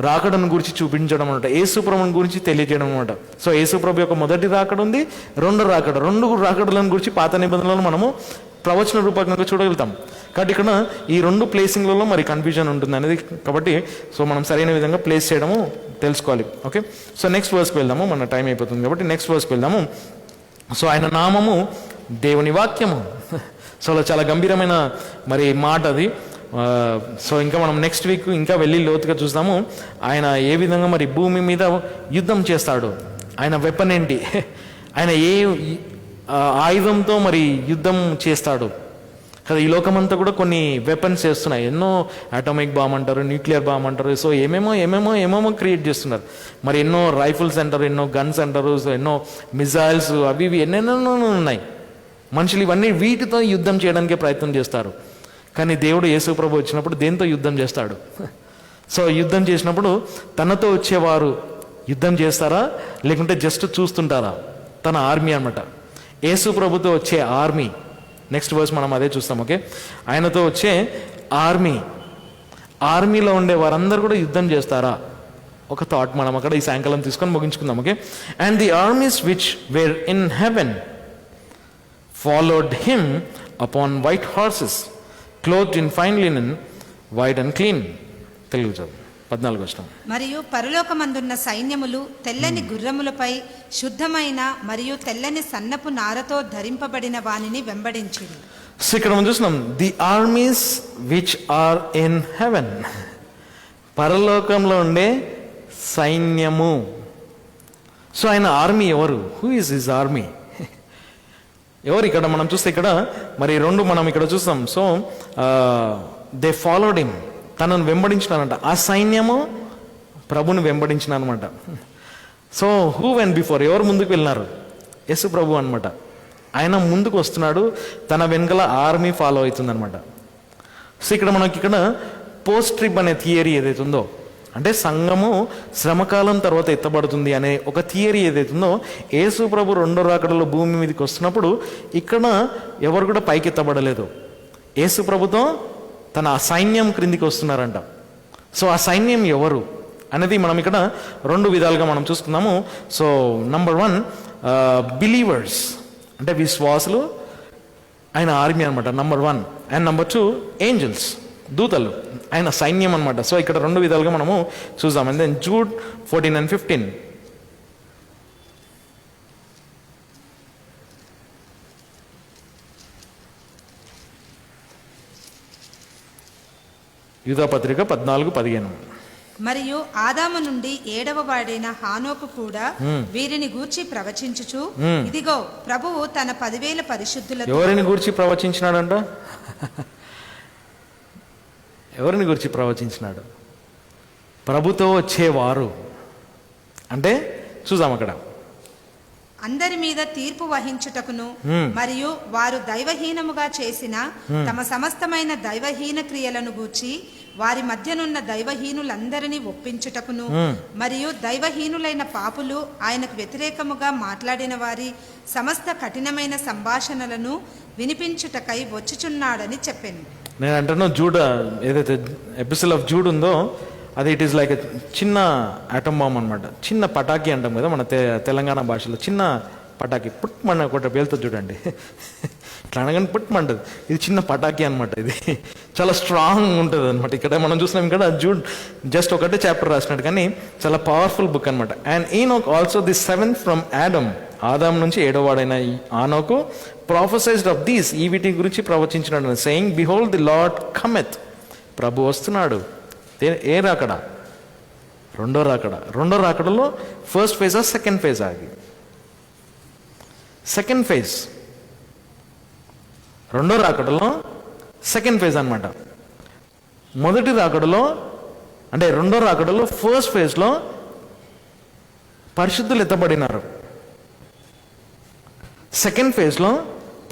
రాకడను గురించి చూపించడం అనమాట, యేసు ప్రభుని గురించి తెలియజేయడం అనమాట. సో యేసు ప్రభు యొక్క మొదటి రాకడ ఉంది, రెండు రాకడలను గురించి పాత నిబంధనలను మనము ప్రవచన రూపకంగా చూడగలుగుతాం. కాబట్టి ఇక్కడ ఈ 2 ప్లేసింగ్లలో మరి కన్ఫ్యూజన్ ఉంటుంది అనేది. కాబట్టి సో మనం సరైన విధంగా ప్లేస్ చేయడము తెలుసుకోవాలి. ఓకే, సో నెక్స్ట్ వర్స్కి వెళ్దాము, మన టైం అయిపోతుంది కాబట్టి నెక్స్ట్ వర్స్కి వెళ్దాము. సో ఆయన నామము దేవుని వాక్యము. సో అలా చాలా గంభీరమైన మరి మాట అది. సో ఇంకా మనం నెక్స్ట్ వీక్ ఇంకా వెళ్ళి లోతుగా చూస్తాము ఆయన ఏ విధంగా మరి భూమి మీద యుద్ధం చేస్తాడు, ఆయన వెపన్ ఏంటి, ఆయన ఏ ఆయుధంతో మరి యుద్ధం చేస్తాడు కదా. ఈ లోకమంతా కూడా కొన్ని వెపన్స్ చేస్తున్నాయి, ఎన్నో అటామిక్ బాంబ్ అంటారు, న్యూక్లియర్ బాంబ్ అంటారు. సో ఏమేమో క్రియేట్ చేస్తున్నారు. మరి ఎన్నో రైఫిల్స్ అంటారు, ఎన్నో గన్స్ అంటారు, సో ఎన్నో మిజైల్స్, అవి ఇవి ఎన్నెన్నో ఉన్నాయి. మనుషులు ఇవన్నీ వీటితో యుద్ధం చేయడానికే ప్రయత్నం చేస్తారు. కానీ దేవుడు యేసు ప్రభు వచ్చినప్పుడు దేంతో యుద్ధం చేస్తాడు? సో యుద్ధం చేసినప్పుడు తనతో వచ్చేవారు యుద్ధం చేస్తారా లేకుంటే జస్ట్ చూస్తుంటారా? తన ఆర్మీ అనమాట. యేసు ప్రభుతో వచ్చే ఆర్మీ, నెక్స్ట్ వర్స్ మనం అదే చూస్తాం. ఓకే, ఆయనతో వచ్చే ఆర్మీలో ఉండే వారందరూ కూడా యుద్ధం చేస్తారా? ఒక థాట్ మనం అక్కడ ఈ సాయంకాలం తీసుకొని ముగించుకుందాం. Okay, and the armies which were in heaven followed him upon white horses clothed in fine linen, white and clean. Telugu చదువు 14వ వచనం. మరియు పరలోకమందున్న సైన్యములు తెల్లని గుర్రములపై శుద్ధమైన మరియు తెల్లని సన్నపు నారతో ధరింపబడిన వానిని వెంబడించిరి. సో ఇక్కడ మనం చూస్తున్నాం the armies which are in heaven, పరలోకంలో ఉండే సైన్యము. సో ఆయన ఆర్మీ ఎవరు? Who is his army? ఎవరు? ఇక్కడ మనం చూస్తే ఇక్కడ మరి 2 మనం ఇక్కడ చూస్తాం. సో దే ఫాలోడ్ హిమ్, తనను వెంబడించినారంట. ఆ సైన్యము ప్రభుని వెంబడించిన అనమాట. సో హూ వెన్ బిఫోర్, ఎవరు ముందుకు వెళ్ళినారు? యేసు ప్రభు అనమాట. ఆయన ముందుకు వస్తున్నాడు, తన వెనకాల ఆర్మీ ఫాలో అవుతుంది అనమాట. సో ఇక్కడ మనకి ఇక్కడ పోస్ట్ ట్రిప్ అనే థియరీ ఏదైతే ఉందో, అంటే సంఘము శ్రమకాలం తర్వాత ఎత్తబడుతుంది అనే ఒక థియరీ ఏదైతుందో, యేసు ప్రభు 2వ రాకడలో భూమి మీదకి వస్తున్నప్పుడు ఇక్కడ ఎవరు కూడా పైకి ఎత్తబడలేదు. యేసు ప్రభుతో తన సైన్యం క్రిందికి వస్తున్నారంట. సో ఆ సైన్యం ఎవరు అనేది మనం ఇక్కడ 2 విధాలుగా మనం చూసుకుందాము. సో నంబర్ 1 బిలీవర్స్, అంటే విశ్వాసులు, ఆయన ఆర్మీ అనమాట, నంబర్ 1. అండ్ నంబర్ 2 ఏంజల్స్, దూతలు, ఆయన సైన్యం అనమాట. సో ఇక్కడ రెండు విధాలుగా మనము చూద్దాం. And then Jude 14 and 15. యూదాపత్రిక 14:15. మరియు ఆదాము నుండి 7వ వాడైన హానోకు కూడా వీరిని గూర్చి ప్రవచించుచు, ఇదిగో ప్రభువు తన 10,000 పరిశుద్ధులతో. ఎవరిని గూర్చి ప్రవచించినాడంట? ఎవరిని గురించి ప్రవచించినాడు? ప్రభుతో వచ్చేవారు. అంటే చూద్దాం అక్కడ, అందరి మీద తీర్పు వహించుటకును మరియు వారు దైవహీనముగా చేసిన తమ సమస్తమైన దైవహీన క్రియలను గూర్చి వారి మధ్యనున్న దైవహీనులందరినీ ఒప్పించుటకును మరియు దైవహీనులైన పాపులు ఆయనకు వ్యతిరేకముగా మాట్లాడిన వారి సమస్త కఠినమైన సంభాషణలను వినిపించుటకై వచ్చుచున్నాడని చెప్పాను. నేను అంటున్నా, జూడ్ ఏదైతే ఎపిసోడ్ ఆఫ్ జూడ్ ఉందో అది ఇట్ ఈస్ లైక్ చిన్న ఆటమ్ బాంబ్ అనమాట. చిన్న పటాకీ అంటాం కదా మన తెలంగాణ భాషలో. చిన్న పటాకీ పుట్మన్న ఒకటి పేలుతుంది చూడండి, ఇట్లా అనగానే పుట్మంటది. ఇది చిన్న పటాకీ అనమాట. ఇది చాలా స్ట్రాంగ్ ఉంటుంది అనమాట. ఇక్కడ మనం చూసినాం ఇక్కడ జూడ్ జస్ట్ ఒకటే చాప్టర్ రాసినట్టు, కానీ చాలా పవర్ఫుల్ బుక్ అనమాట. And Enoch also the 7th from Adam, Adam నుంచి 7వ వాడైన ఆనోకు ప్రాఫెసైజ్డ్ ఆఫ్ దీస్, ఈ వీటి గురించి ప్రవచించినాడు, saying behold the lord cometh, ప్రభు వస్తున్నాడు. ఏ రాకడ? రెండో రాకడ. రెండో రాకడలో ఫస్ట్ ఫేజా సెకండ్ ఫేజ్? ఆగి సెకండ్ ఫేజ్. రెండో రాకడలో సెకండ్ ఫేజ్ అనమాట. మొదటి రాకడలో అంటే రెండో రాకడలో ఫస్ట్ ఫేజ్లో పరిశుద్ధులు ఎత్తబడినారు. సెకండ్ ఫేజ్లో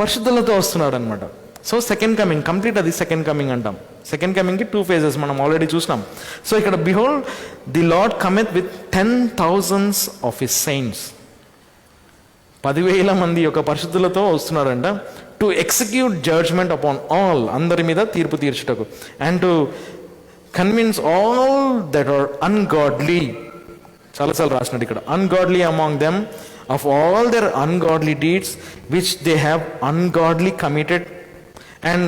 పరిశుద్ధులతో వస్తున్నాడు అనమాట. సో సెకండ్ కమింగ్ కంప్లీట్, అది సెకండ్ కమింగ్ అంటాం. సెకండ్ కమింగ్కి 2 phases మనం ఆల్రెడీ చూసినాం. సో ఇక్కడ behold the lord cometh with 10,000s of his saints, 10,000 మంది యొక్క పరిశుద్ధులతో వస్తున్నాడంట. To execute judgement upon all, అందరి మీద తీర్పు తీర్చుటకు. And to convince all that are ungodly, చాలాసార్లు రాసినట్టు ఇక్కడ, ungodly among them of all their ungodly deeds which they have ungodly committed, and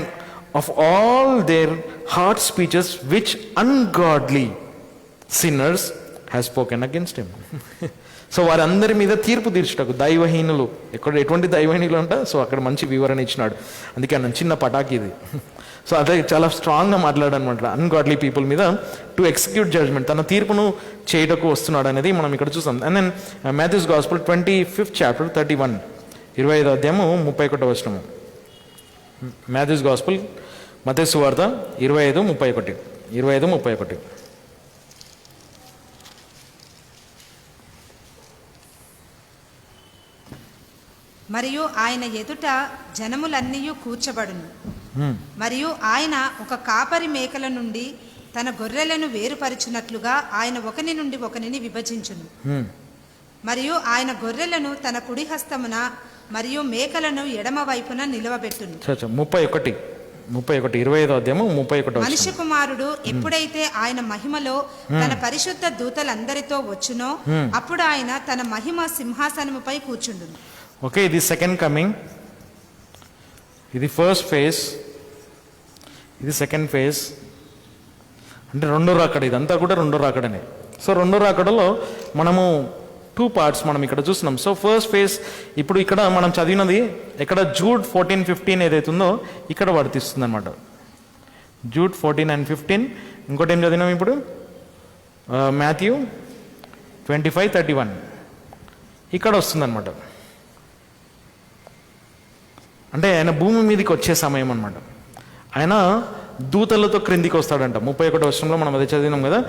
of all their hard speeches which ungodly sinners has spoken against him. So వారందరి మీద తీర్పు తీర్చుటకు దైవహీనులు, ఎటువంటి దైవహీనులు అంట. సో అక్కడ మంచి వివరణ ఇచ్చినాడు. అందుకే అన్న చిన్న పటాకి ఇది. సో అదే చాలా స్ట్రాంగ్గా మాట్లాడనమాట. అన్గాడ్లీ పీపుల్ మీద టు ఎగ్జిక్యూట్ జడ్జ్మెంట్, తన తీర్పును చేయటకు వస్తున్నాడు అనేది మనం ఇక్కడ చూసాం. And then Matthew's gospel 25th chapter 31, 25వ అధ్యాయము 31వ వచనము. మాథ్యూస్ గాస్పెల్, మత్తయి సువార్త 25:31. మరియు ఆయన ఎదుట జనములన్నీయు కూర్చబడును. మరియు ఆయన ఒక కాపరి మేకల నుండి తన గొర్రెలను వేరుపరిచినట్లుగా ఆయన ఒకని నుండి ఒకనిని విభజించును. మరియు ఆయన గొర్రెలను తన కుడి హస్తమున మరియు మేకలను ఎడమ వైపున నిలవబెట్టును. 31, 25వ అధ్యాయము 31. మనుష్య కుమారుడు ఎప్పుడైతే ఆయన మహిమలో తన పరిశుద్ధ దూతలందరితో వచ్చునో అప్పుడు ఆయన తన మహిమ సింహాసనముపై కూర్చుండును. ఓకే, ఇది సెకండ్ కమింగ్, ఇది ఫస్ట్ ఫేజ్, ఇది సెకండ్ ఫేజ్. అంటే రెండో రాకడ, ఇదంతా కూడా రెండో రాకడనే. సో రెండో రాకడలో మనము 2 parts మనం ఇక్కడ చూస్తున్నాం. సో ఫస్ట్ ఫేజ్ ఇప్పుడు ఇక్కడ మనం చదివినది ఇక్కడ జూడ్ 14-15 ఏదైతే ఉందో ఇక్కడ వర్తిస్తుంది అనమాట. Jude 14 and 15. ఇంకోటి ఏం చదివినాం ఇప్పుడు? మాథ్యూ 25:31 ఇక్కడ వస్తుందన్నమాట. అంటే ఆయన భూమి మీదకి వచ్చే సమయం అనమాట. ఆయన దూతలతో క్రిందికి వస్తాడంట. 31వ వచనంలో మనం అదే చదివినాం కదా.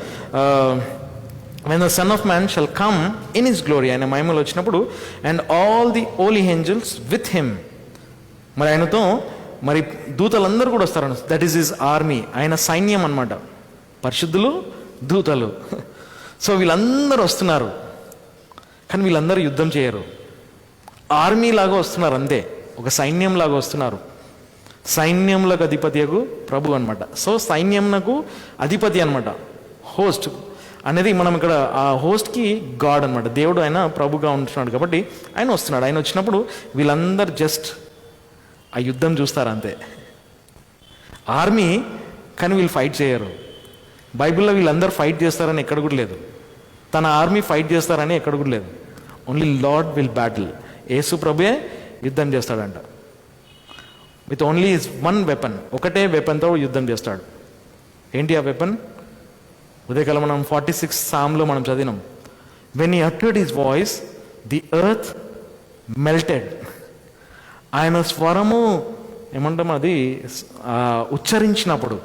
when the son of man shall come in his glory, ఆయన మహిమలో వచ్చినప్పుడు, and all the holy angels with him, మరి ఆయనతో మరి దూతలందరూ కూడా వస్తారు. దట్ ఈస్ హిస్ ఆర్మీ, ఆయన సైన్యం అన్నమాట, పరిశుద్ధులు దూతలు. సో వీళ్ళందరూ వస్తున్నారు, కానీ వీళ్ళందరూ యుద్ధం చేయరు. ఆర్మీ లాగా వస్తున్నారు అంతే, ఒక సైన్యం లాగా వస్తున్నారు. సైన్యంలకు అధిపతియకు ప్రభు అనమాట. సో సైన్యంకు అధిపతి అనమాట, హోస్ట్ అనేది మనం ఇక్కడ ఆ హోస్ట్కి గాడ్ అనమాట, దేవుడు. ఆయన ప్రభుగా ఉంటున్నాడు కాబట్టి ఆయన వస్తున్నాడు. ఆయన వచ్చినప్పుడు వీళ్ళందరూ జస్ట్ ఆ యుద్ధం చూస్తారు అంతే. ఆర్మీ, కానీ వీళ్ళు ఫైట్ చేయరు. బైబిల్లో వీళ్ళందరూ ఫైట్ చేస్తారని ఎక్కడ కూడా లేదు. తన ఆర్మీ ఫైట్ చేస్తారని ఎక్కడ కూడా లేదు. Only lord will battle. Yesu ప్రభుయే యుద్ధం చేస్తాడంట. With only his one weapon, ఒకటే వెపన్తో యుద్ధం చేస్తాడు. ఏంటి ఆ వెపన్? ఉదయకాలం మనం 46 సామ్లో మనం చదివినాం. When he uttered his voice the earth melted. ఆయన స్వరము ఏమంటాం అది ఉచ్చరించినప్పుడు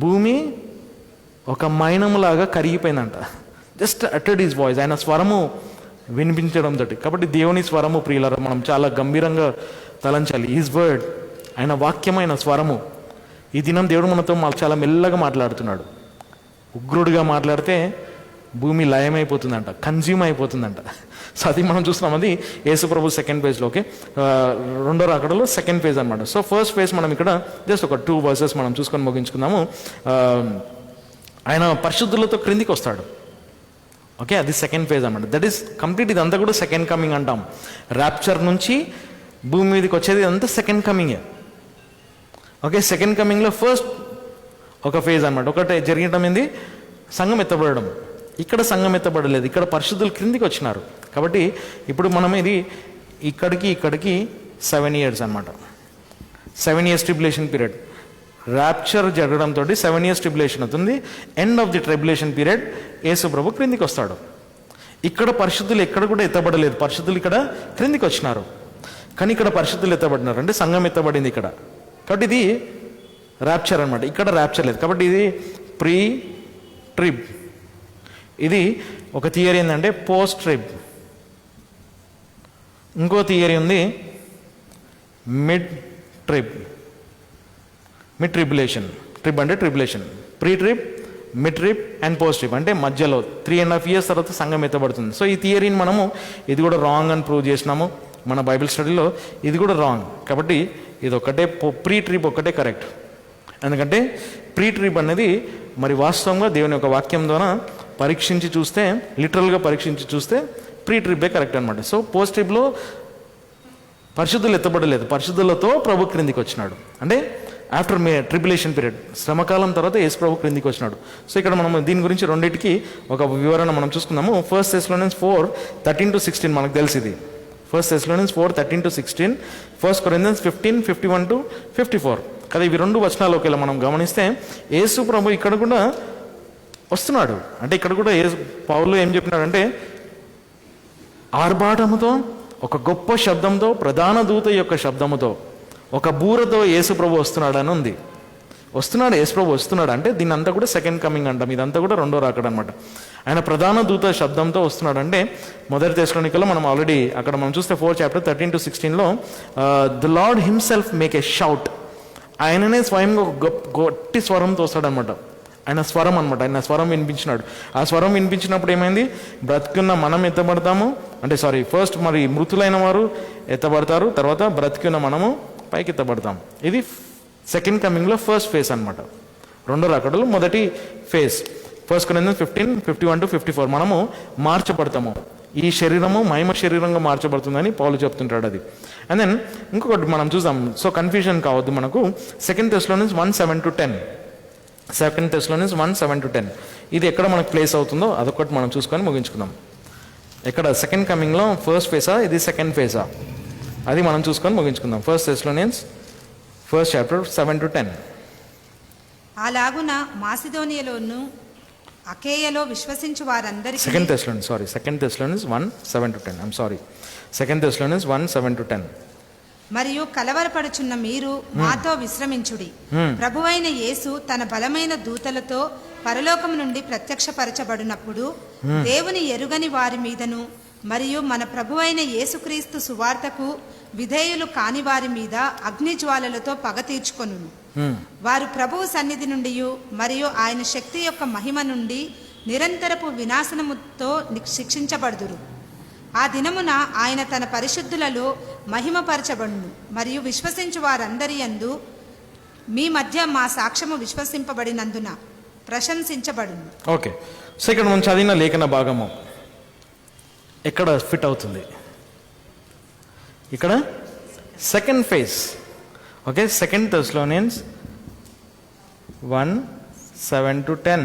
భూమి ఒక మైనములాగా కరిగిపోయిందంట. జస్ట్ అటర్డ్ హిస్ వాయిస్, ఆయన స్వరము వినిపించడంతో. కాబట్టి దేవుని స్వరము ప్రియులారా మనం చాలా గంభీరంగా తలంచాలి. హిజ్ వర్డ్, ఆయన వాక్యమైన స్వరము. ఈ దినం దేవుడు మనతో చాలా మెల్లగా మాట్లాడుతున్నాడు. ఉగ్రుడిగా మాట్లాడితే భూమి లయమైపోతుందంట, కన్జ్యూమ్ అయిపోతుందంట. సో అది మనం చూస్తున్నాం. అది యేసు ప్రభు సెకండ్ పేజ్లో. ఓకే, రెండో రాకడలో సెకండ్ పేజ్ అనమాట. సో ఫస్ట్ పేజ్ మనం ఇక్కడ జస్ట్ ఒక 2 వర్సెస్ మనం చూసుకొని ముగించుకుందాము. ఆయన పరిశుద్ధులతో క్రిందికి వస్తాడు. ఓకే, అది సెకండ్ ఫేజ్ అనమాట. That is complete. ఇదంతా కూడా సెకండ్ కమింగ్ అంటాం. ర్యాప్చర్ నుంచి భూమి మీదకి వచ్చేది ఇదంతా సెకండ్ కమింగే. ఓకే, సెకండ్ కమింగ్లో ఫస్ట్ ఒక ఫేజ్ అనమాట. ఒకటి జరిగటం ఏంది? సంఘం ఎత్తబడడం. ఇక్కడ సంఘం ఎత్తబడలేదు, ఇక్కడ పరిశుద్ధులు క్రిందికి వచ్చినారు. కాబట్టి ఇప్పుడు మనం ఇది ఇక్కడికి 7 years అనమాట. 7 years ట్రిబులేషన్ పీరియడ్. ర్యాప్చర్ జరగడంతో 7 years ట్రిబులేషన్ అవుతుంది. End of the tribulation period Yesu ప్రభు క్రిందికి వస్తాడు. ఇక్కడ పరిశుద్ధులు ఎక్కడ కూడా ఎత్తబడలేదు, పరిశుద్ధులు ఇక్కడ క్రిందికి వచ్చినారు. కానీ ఇక్కడ పరిశుద్ధులు ఎత్తబడినారు, అంటే సంఘం ఎత్తబడింది ఇక్కడ. కాబట్టి ఇది ర్యాప్చర్ అనమాట. ఇక్కడ ర్యాప్చర్ లేదు. కాబట్టి ఇది ప్రీ ట్రిబ్. ఇది ఒక థియరీ ఏంటంటే పోస్ట్ ట్రిబ్. ఇంకో థియరీ ఉంది mid trib. Mid tribulation. Trib అంటే tribulation. Pre trib, mid trib and post trib అంటే మధ్యలో 3.5 years తర్వాత సంఘం ఎత్తబడుతుంది. సో ఈ థియరీని మనము ఇది కూడా రాంగ్ అని ప్రూవ్ చేసినాము మన బైబిల్ స్టడీలో. ఇది కూడా రాంగ్. కాబట్టి ఇది ఒకటే ప్రీ ట్రిబ్ ఒకటే కరెక్ట్. ఎందుకంటే ప్రీ ట్రిబ్ అనేది మరి వాస్తవంగా దేవుని యొక్క వాక్యం ద్వారా పరీక్షించి చూస్తే, లిటరల్గా పరీక్షించి చూస్తే ప్రీ ట్రిబ్బే కరెక్ట్ అనమాట. సో పోస్ట్ ట్రిబ్లో పరిశుద్ధులు ఎత్తబడలేదు, పరిశుద్ధులతో ప్రభు క్రిందికి వచ్చినాడు. అంటే ఆఫ్టర్ ట్రిబులేషన్ పీరియడ్, శ్రమకాలం తర్వాత యేసు ప్రభు క్రిందికి వచ్చినాడు. సో ఇక్కడ మనం దీని గురించి రెండింటికి ఒక వివరణ మనం చూసుకుందాము. 1 Thessalonians 4:13-16 మనకు తెలిసి ఇది. 1 Thessalonians 4:13-16, 1 Corinthians 15:51-54 కదా. ఇవి 2 వచనాలు ఒకేలా మనం గమనిస్తే యేసు ప్రభు ఇక్కడ కూడా వస్తున్నాడు. అంటే ఇక్కడ కూడా పౌలు ఏం చెప్పినాడంటే ఆర్భాటముతో, ఒక గొప్ప శబ్దంతో, ప్రధాన దూత యొక్క శబ్దముతో, ఒక బూరతో యేసు ప్రభు వస్తున్నాడు అని ఉంది. వస్తున్నాడు, యేసు ప్రభు వస్తున్నాడు అంటే దీని అంతా కూడా సెకండ్ కమింగ్ అంటాం. ఇదంతా కూడా రెండో రాకడ అనమాట. ఆయన ప్రధాన దూత శబ్దంతో వస్తున్నాడు అంటే మొదటి తెస్సలోనికలో మనం ఆల్రెడీ అక్కడ మనం చూస్తే 4:13-16లో the lord himself make a shout. ఆయననే స్వయంగా ఒక గట్టి స్వరంతో వస్తాడనమాట. ఆయన స్వరం అనమాట. ఆయన స్వరం వినిపించినాడు. ఆ స్వరం వినిపించినప్పుడు ఏమైంది? బ్రతికున్న మనం ఎత్తబడతాము, అంటే ఫస్ట్ మరి మృతులైన వారు ఎత్తబడతారు, తర్వాత బ్రతికున్న మనము పైకి ఎత్తబడతాం. ఇది సెకండ్ కమింగ్లో ఫస్ట్ ఫేజ్ అనమాట. రెండో రాకడలో మొదటి ఫేజ్. 1 Corinthians 15:51-54 మనము మార్చబడతాము. ఈ శరీరము మహిమ శరీరంగా మార్చబడుతుందని పౌలు చెప్తుంటాడు అది. అండ్ దెన్ ఇంకొకటి మనం చూద్దాం. సో కన్ఫ్యూజన్ కావద్దు మనకు. 2 Thessalonians 1:7-10. 2 Thessalonians 1:7-10 ఇది ఎక్కడ మనకు ప్లేస్ అవుతుందో అదొకటి మనం చూసుకొని ముగించుకుందాం. ఎక్కడ సెకండ్ కమింగ్లో ఫస్ట్ ఫేజా, ఇది సెకండ్ ఫేజా, అది మనం చూసుకొని ముగించుకుందాం. 1 Thessalonians 1:7-10. అలాగున మాసిదోనియలోను అకేయలో విశ్వసించు వారందరికీ 2 Thessalonians 1:7-10. I'm sorry. 2 Thessalonians 1:7-10. మరియు కలవరపడుచున్న మీరు మాతో విశ్రమించుడి. ప్రభువైన యేసు తన బలమైన దూతలతో పరలోకము నుండి ప్రత్యక్షపరచబడినప్పుడు దేవుని ఎరుగని వారి మీదను మరియు మన ప్రభువైన యేసుక్రీస్తు సువార్తకు విధేయులు కాని వారి మీద అగ్నిజ్వాలలతో పగ తీర్చుకొనును. వారు ప్రభువు సన్నిధి నుండి మరియు ఆయన శక్తి యొక్క మహిమ నుండి నిరంతరపు వినాశనముతో శిక్షించబడుదురు. ఆ దినమున ఆయన తన పరిశుద్ధులలో మహిమపరచబడును మరియు విశ్వసించు వారందరి యందు మీ మధ్య మా సాక్ష్యము విశ్వసింపబడినందున ప్రశంసించబడును. ఓకే, సో ఇక్కడ మనం చదివిన లేఖన భాగము ఎక్కడ ఫిట్ అవుతుంది? ఇక్కడ second phase. Okay, 2 Thessalonians 1 7 to 10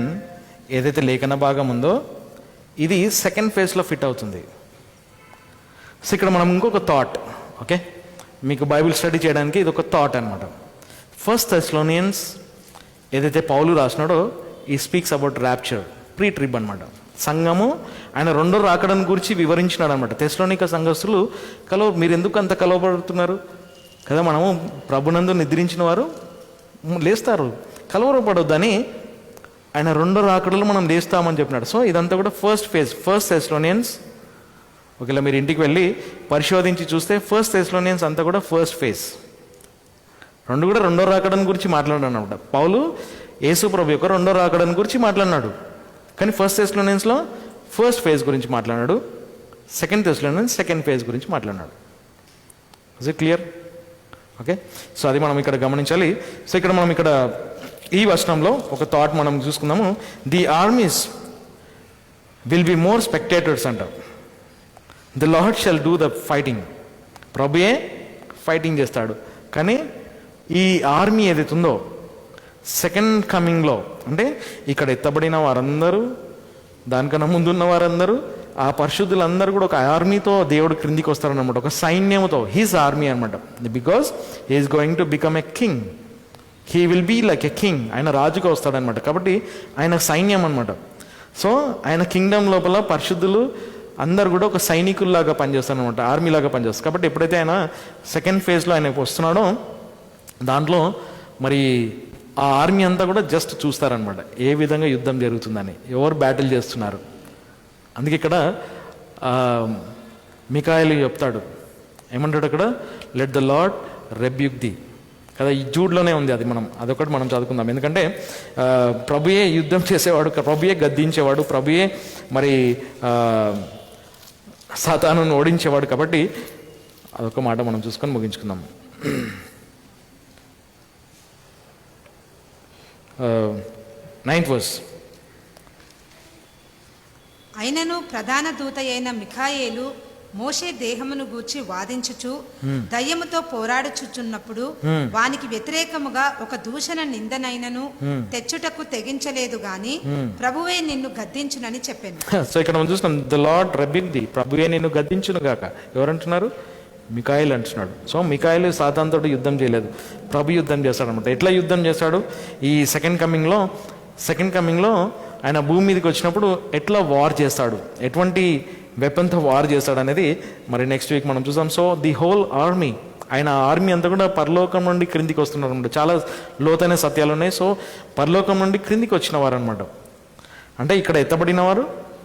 ఏదైతే లేఖన భాగం ఉందో ఇది సెకండ్ ఫేజ్లో ఫిట్ అవుతుంది. సో ఇక్కడ మనం ఇంకొక థాట్, ఓకే, మీకు బైబిల్ స్టడీ చేయడానికి ఇది ఒక థాట్ అనమాట. ఫస్ట్ థెస్సలోనియన్స్ ఏదైతే పౌలు రాసినాడో ఈ స్పీక్స్ అబౌట్ ర్యాప్చర్, ప్రీ ట్రిబ్ అనమాట. సంఘము ఆయన రెండో రాకడని గురించి వివరించినాడు అనమాట. తెస్సలోనిక సంఘస్థులు మీరు ఎందుకు అంత కలవబడుతున్నారు కదా, మనము ప్రభునందు నిద్రించిన వారు లేస్తారు, కలవరపడొద్దని ఆయన రెండో రాకడలు మనం లేస్తామని చెప్పినాడు. సో ఇదంతా కూడా ఫస్ట్ ఫేజ్, ఫస్ట్ థెస్సలోనియన్స్. ఒకవేళ మీరు ఇంటికి వెళ్ళి పరిశోధించి చూస్తే ఫస్ట్ థెస్సలోనియన్స్ అంతా కూడా ఫస్ట్ ఫేజ్, కూడా రెండో రాకడని గురించి మాట్లాడాడు అనమాట. పౌలు యేసు ప్రభు యొక్క రెండో రాకడని గురించి మాట్లాడినాడు, కానీ ఫస్ట్ థెస్సలోనియన్స్లో ఫస్ట్ ఫేజ్ గురించి మాట్లాడాడు, సెకండ్ థెస్సలోనియన్స్ సెకండ్ ఫేజ్ గురించి మాట్లాడినాడు. Is it clear? Okay, so అది మనం ఇక్కడ గమనించాలి. సో ఇక్కడ మనం ఇక్కడ ఈ వచనంలో ఒక థాట్ మనం చూసుకుందాము. The armies will be more spectators అంటారు. The lord shall do the fighting. ప్రభుయే ఫైటింగ్ చేస్తాడు, కానీ ఈ ఆర్మీ ఏదైతే ఉందో సెకండ్ కమింగ్లో, అంటే ఇక్కడ ఎత్తబడిన వారందరూ, దానికన్నా ముందున్న వారందరూ, ఆ పరిశుద్ధులందరూ కూడా ఒక ఆర్మీతో దేవుడు క్రిందికి వస్తారనమాట, ఒక సైన్యంతో. హీస్ ఆర్మీ అనమాట. Because he's going to become a king, he will be like a king. ఆయన రాజుగా వస్తాడనమాట, కాబట్టి ఆయన సైన్యం అనమాట. సో ఆయన కింగ్డమ్ లోపల పరిశుద్ధులు అందరు కూడా ఒక సైనికుల్లాగా పనిచేస్తారు అనమాట, ఆర్మీలాగా పనిచేస్తారు. కాబట్టి ఎప్పుడైతే ఆయన సెకండ్ ఫేజ్లో ఆయన వస్తున్నాడో దాంట్లో మరి ఆ ఆర్మీ అంతా కూడా జస్ట్ చూస్తారనమాట ఏ విధంగా యుద్ధం జరుగుతుందని, ఎవరు బ్యాటిల్ చేస్తున్నారు. అందుకే ఇక్కడ మికాయేలు చెప్తాడు, ఏమంటాడు అక్కడ, let the lord rebuke the కదా. ఈ జూడ్లోనే ఉంది అది, అదొకటి మనం చదువుకుందాం. ఎందుకంటే ప్రభుయే యుద్ధం చేసేవాడు, ప్రభుయే గద్దించేవాడు, ప్రభుయే మరి సాతానును ఓడించేవాడు. కాబట్టి అదొక మాట మనం చూసుకొని ముగించుకుందాం. 9th verse. అయినను ప్రధాన దూత అయిన మిఖాయేలు మోషే దేహమును గూర్చి వాదించుచు దయ్యముతో పోరాడుచుచున్నప్పుడు వానికి వ్యతిరేకముగా ఒక దూషణ నిందనైనను తెచ్చుటకు తెగించలేదు గాని ప్రభువే నిన్ను గద్దించునని చెప్పాను. సో ఇక్కడ మనం చూస్తున్నాం, ద లార్డ్ రెబ్యూక్ ది, ప్రభువే నిన్ను గద్దించును గాక. ఎవరంటున్నారు? మికాయేలు అంటున్నాడు. సో మికాయేలు సాతానుతో యుద్ధం చేయలేదు, ప్రభు యుద్ధం చేస్తాడు అనమాట. ఎట్లా యుద్ధం చేస్తాడు? ఈ సెకండ్ కమింగ్లో ఆయన భూమి మీదకి వచ్చినప్పుడు ఎట్లా వార్ చేస్తాడు, ఎటువంటి వెపన్తో వార్ చేస్తాడు అనేది మరి నెక్స్ట్ వీక్ మనం చూసాం. సో ది హోల్ ఆర్మీ, ఆయన ఆర్మీ అంతా కూడా పరలోకం నుండి క్రిందికి వస్తున్నారు అనమాట. చాలా లోతైన సత్యాలు ఉన్నాయి. సో పరలోకం నుండి క్రిందికి వచ్చిన వారు అనమాట, అంటే ఇక్కడ ఎత్తబడిన వారు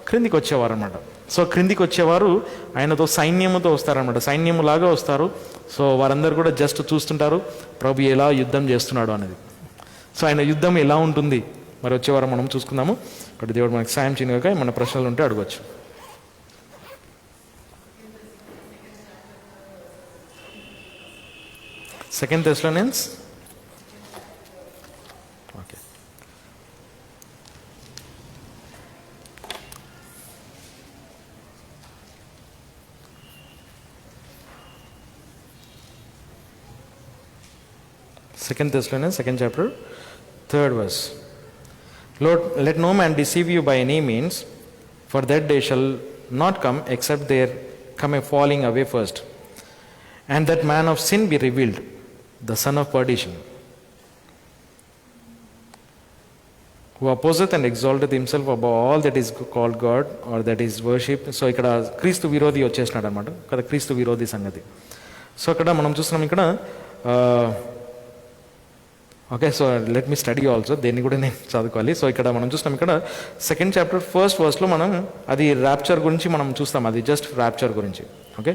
క్రిందికి వచ్చేవారు అనమాట. సో క్రిందికి వచ్చేవారు ఆయనతో సైన్యముతో వస్తారనమాట, సైన్యములాగా వస్తారు. సో వారందరూ కూడా జస్ట్ చూస్తుంటారు ప్రభు ఎలా యుద్ధం చేస్తున్నాడు అనేది. సో ఆయన యుద్ధం ఎలా ఉంటుంది మరి వచ్చేవారు మనం చూసుకుందాము. ఇక్కడ దేవుడు మనకి సాయం చేయగా మన ప్రశ్నలు ఉంటే అడగచ్చు. Second Thessalonians, okay, Second Thessalonians, 2nd chapter, 3rd verse. Lord, let no man deceive you by any means, for that day shall not come except there come a falling away first, and that man of sin be revealed, the son of perdition, who opposeth and exalteth himself above all that is called God or that is worshipped. So ఇక్కడ క్రీస్తు విరోధి వచ్చేసినాడు అనమాట కదా, క్రీస్తు విరోధి సంగతి. సో అక్కడ మనం చూస్తున్నాం ఇక్కడ, ఓకే, సో లెట్ మీ స్టడీ ఆల్సో, దేన్ని కూడా నేను చదువుకోవాలి. సో ఇక్కడ మనం చూస్తాం, ఇక్కడ 2nd chapter 1st verseలో మనం అది ర్యాప్చర్ గురించి మనం చూస్తాం, అది జస్ట్ ర్యాప్చర్ గురించి. Okay,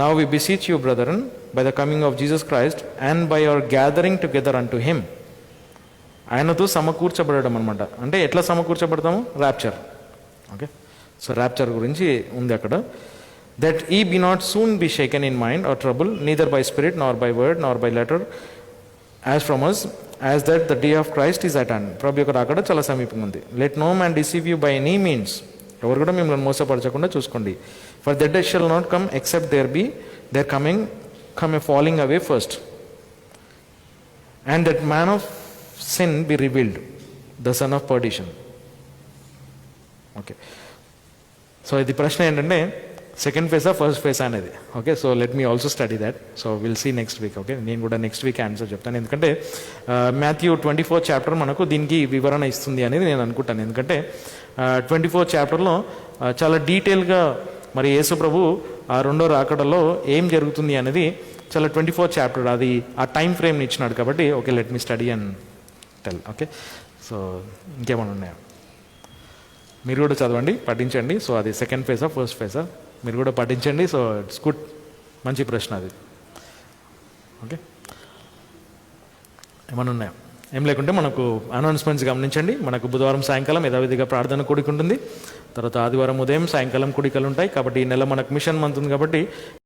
now we beseech you brethren by the coming of Jesus Christ and by our gathering together unto him. ఆయనతో సమకూర్చబడడం అనమాట. అంటే ఎట్లా సమకూర్చబడతాము? ర్యాప్చర్. ఓకే, సో ర్యాప్చర్ గురించి ఉంది అక్కడ. That ye be not soon be shaken in mind or trouble neither by spirit nor by word nor by letter as from us, as that the day of Christ is at hand. ప్రభు యొక్క రాకడ చాలా సమీపంగా ఉంది. Let no man deceive you by any means. ఎవరు కూడా మిమ్మల్ని మోసపరచకుండా చూసుకోండి. For that day shall not come except there come a falling away first, and that man of sin be revealed, the son of perdition. Okay, so ఇది ప్రశ్న ఏంటంటే సెకండ్ ఫేజా ఫస్ట్ ఫేజ్ అనేది. Okay, so let me also study that. So will see next week. Okay, నేను కూడా నెక్స్ట్ వీక్ ఆన్సర్ చెప్తాను, ఎందుకంటే మాథ్యూ 24 చాప్టర్ మనకు దీనికి వివరణ ఇస్తుంది అనేది నేను అనుకుంటాను. ఎందుకంటే 24 చాప్టర్లో చాలా డీటెయిల్గా మరి యేసు ప్రభు ఆ రెండో రాకడలో ఏం జరుగుతుంది అనేది చాలా 24 చాప్టర్ అది ఆ టైం ఫ్రేమ్ని ఇచ్చినాడు కాబట్టి. Okay, let me study and tell. Okay, so ఇంకేమైనా ఉన్నాయా? మీరు కూడా చదవండి, పఠించండి. సో అది సెకండ్ ఫేజా ఫస్ట్ ఫేజా మీరు కూడా పఠించండి. సో ఇట్స్ గుడ్, మంచి ప్రశ్న అది. ఓకే, ఏమైనా ఉన్నాయా? ఏం లేకుంటే మనకు అనౌన్స్మెంట్స్ గమనించండి. మనకు బుధవారం సాయంకాలం యథావిధిగా ప్రార్థన కూడిక ఉంటుంది. తర్వాత ఆదివారం ఉదయం సాయంకాలం కూడికలు ఉంటాయి. కాబట్టి ఈ నెల మనకు మిషన్ మంత్ ఉంది కాబట్టి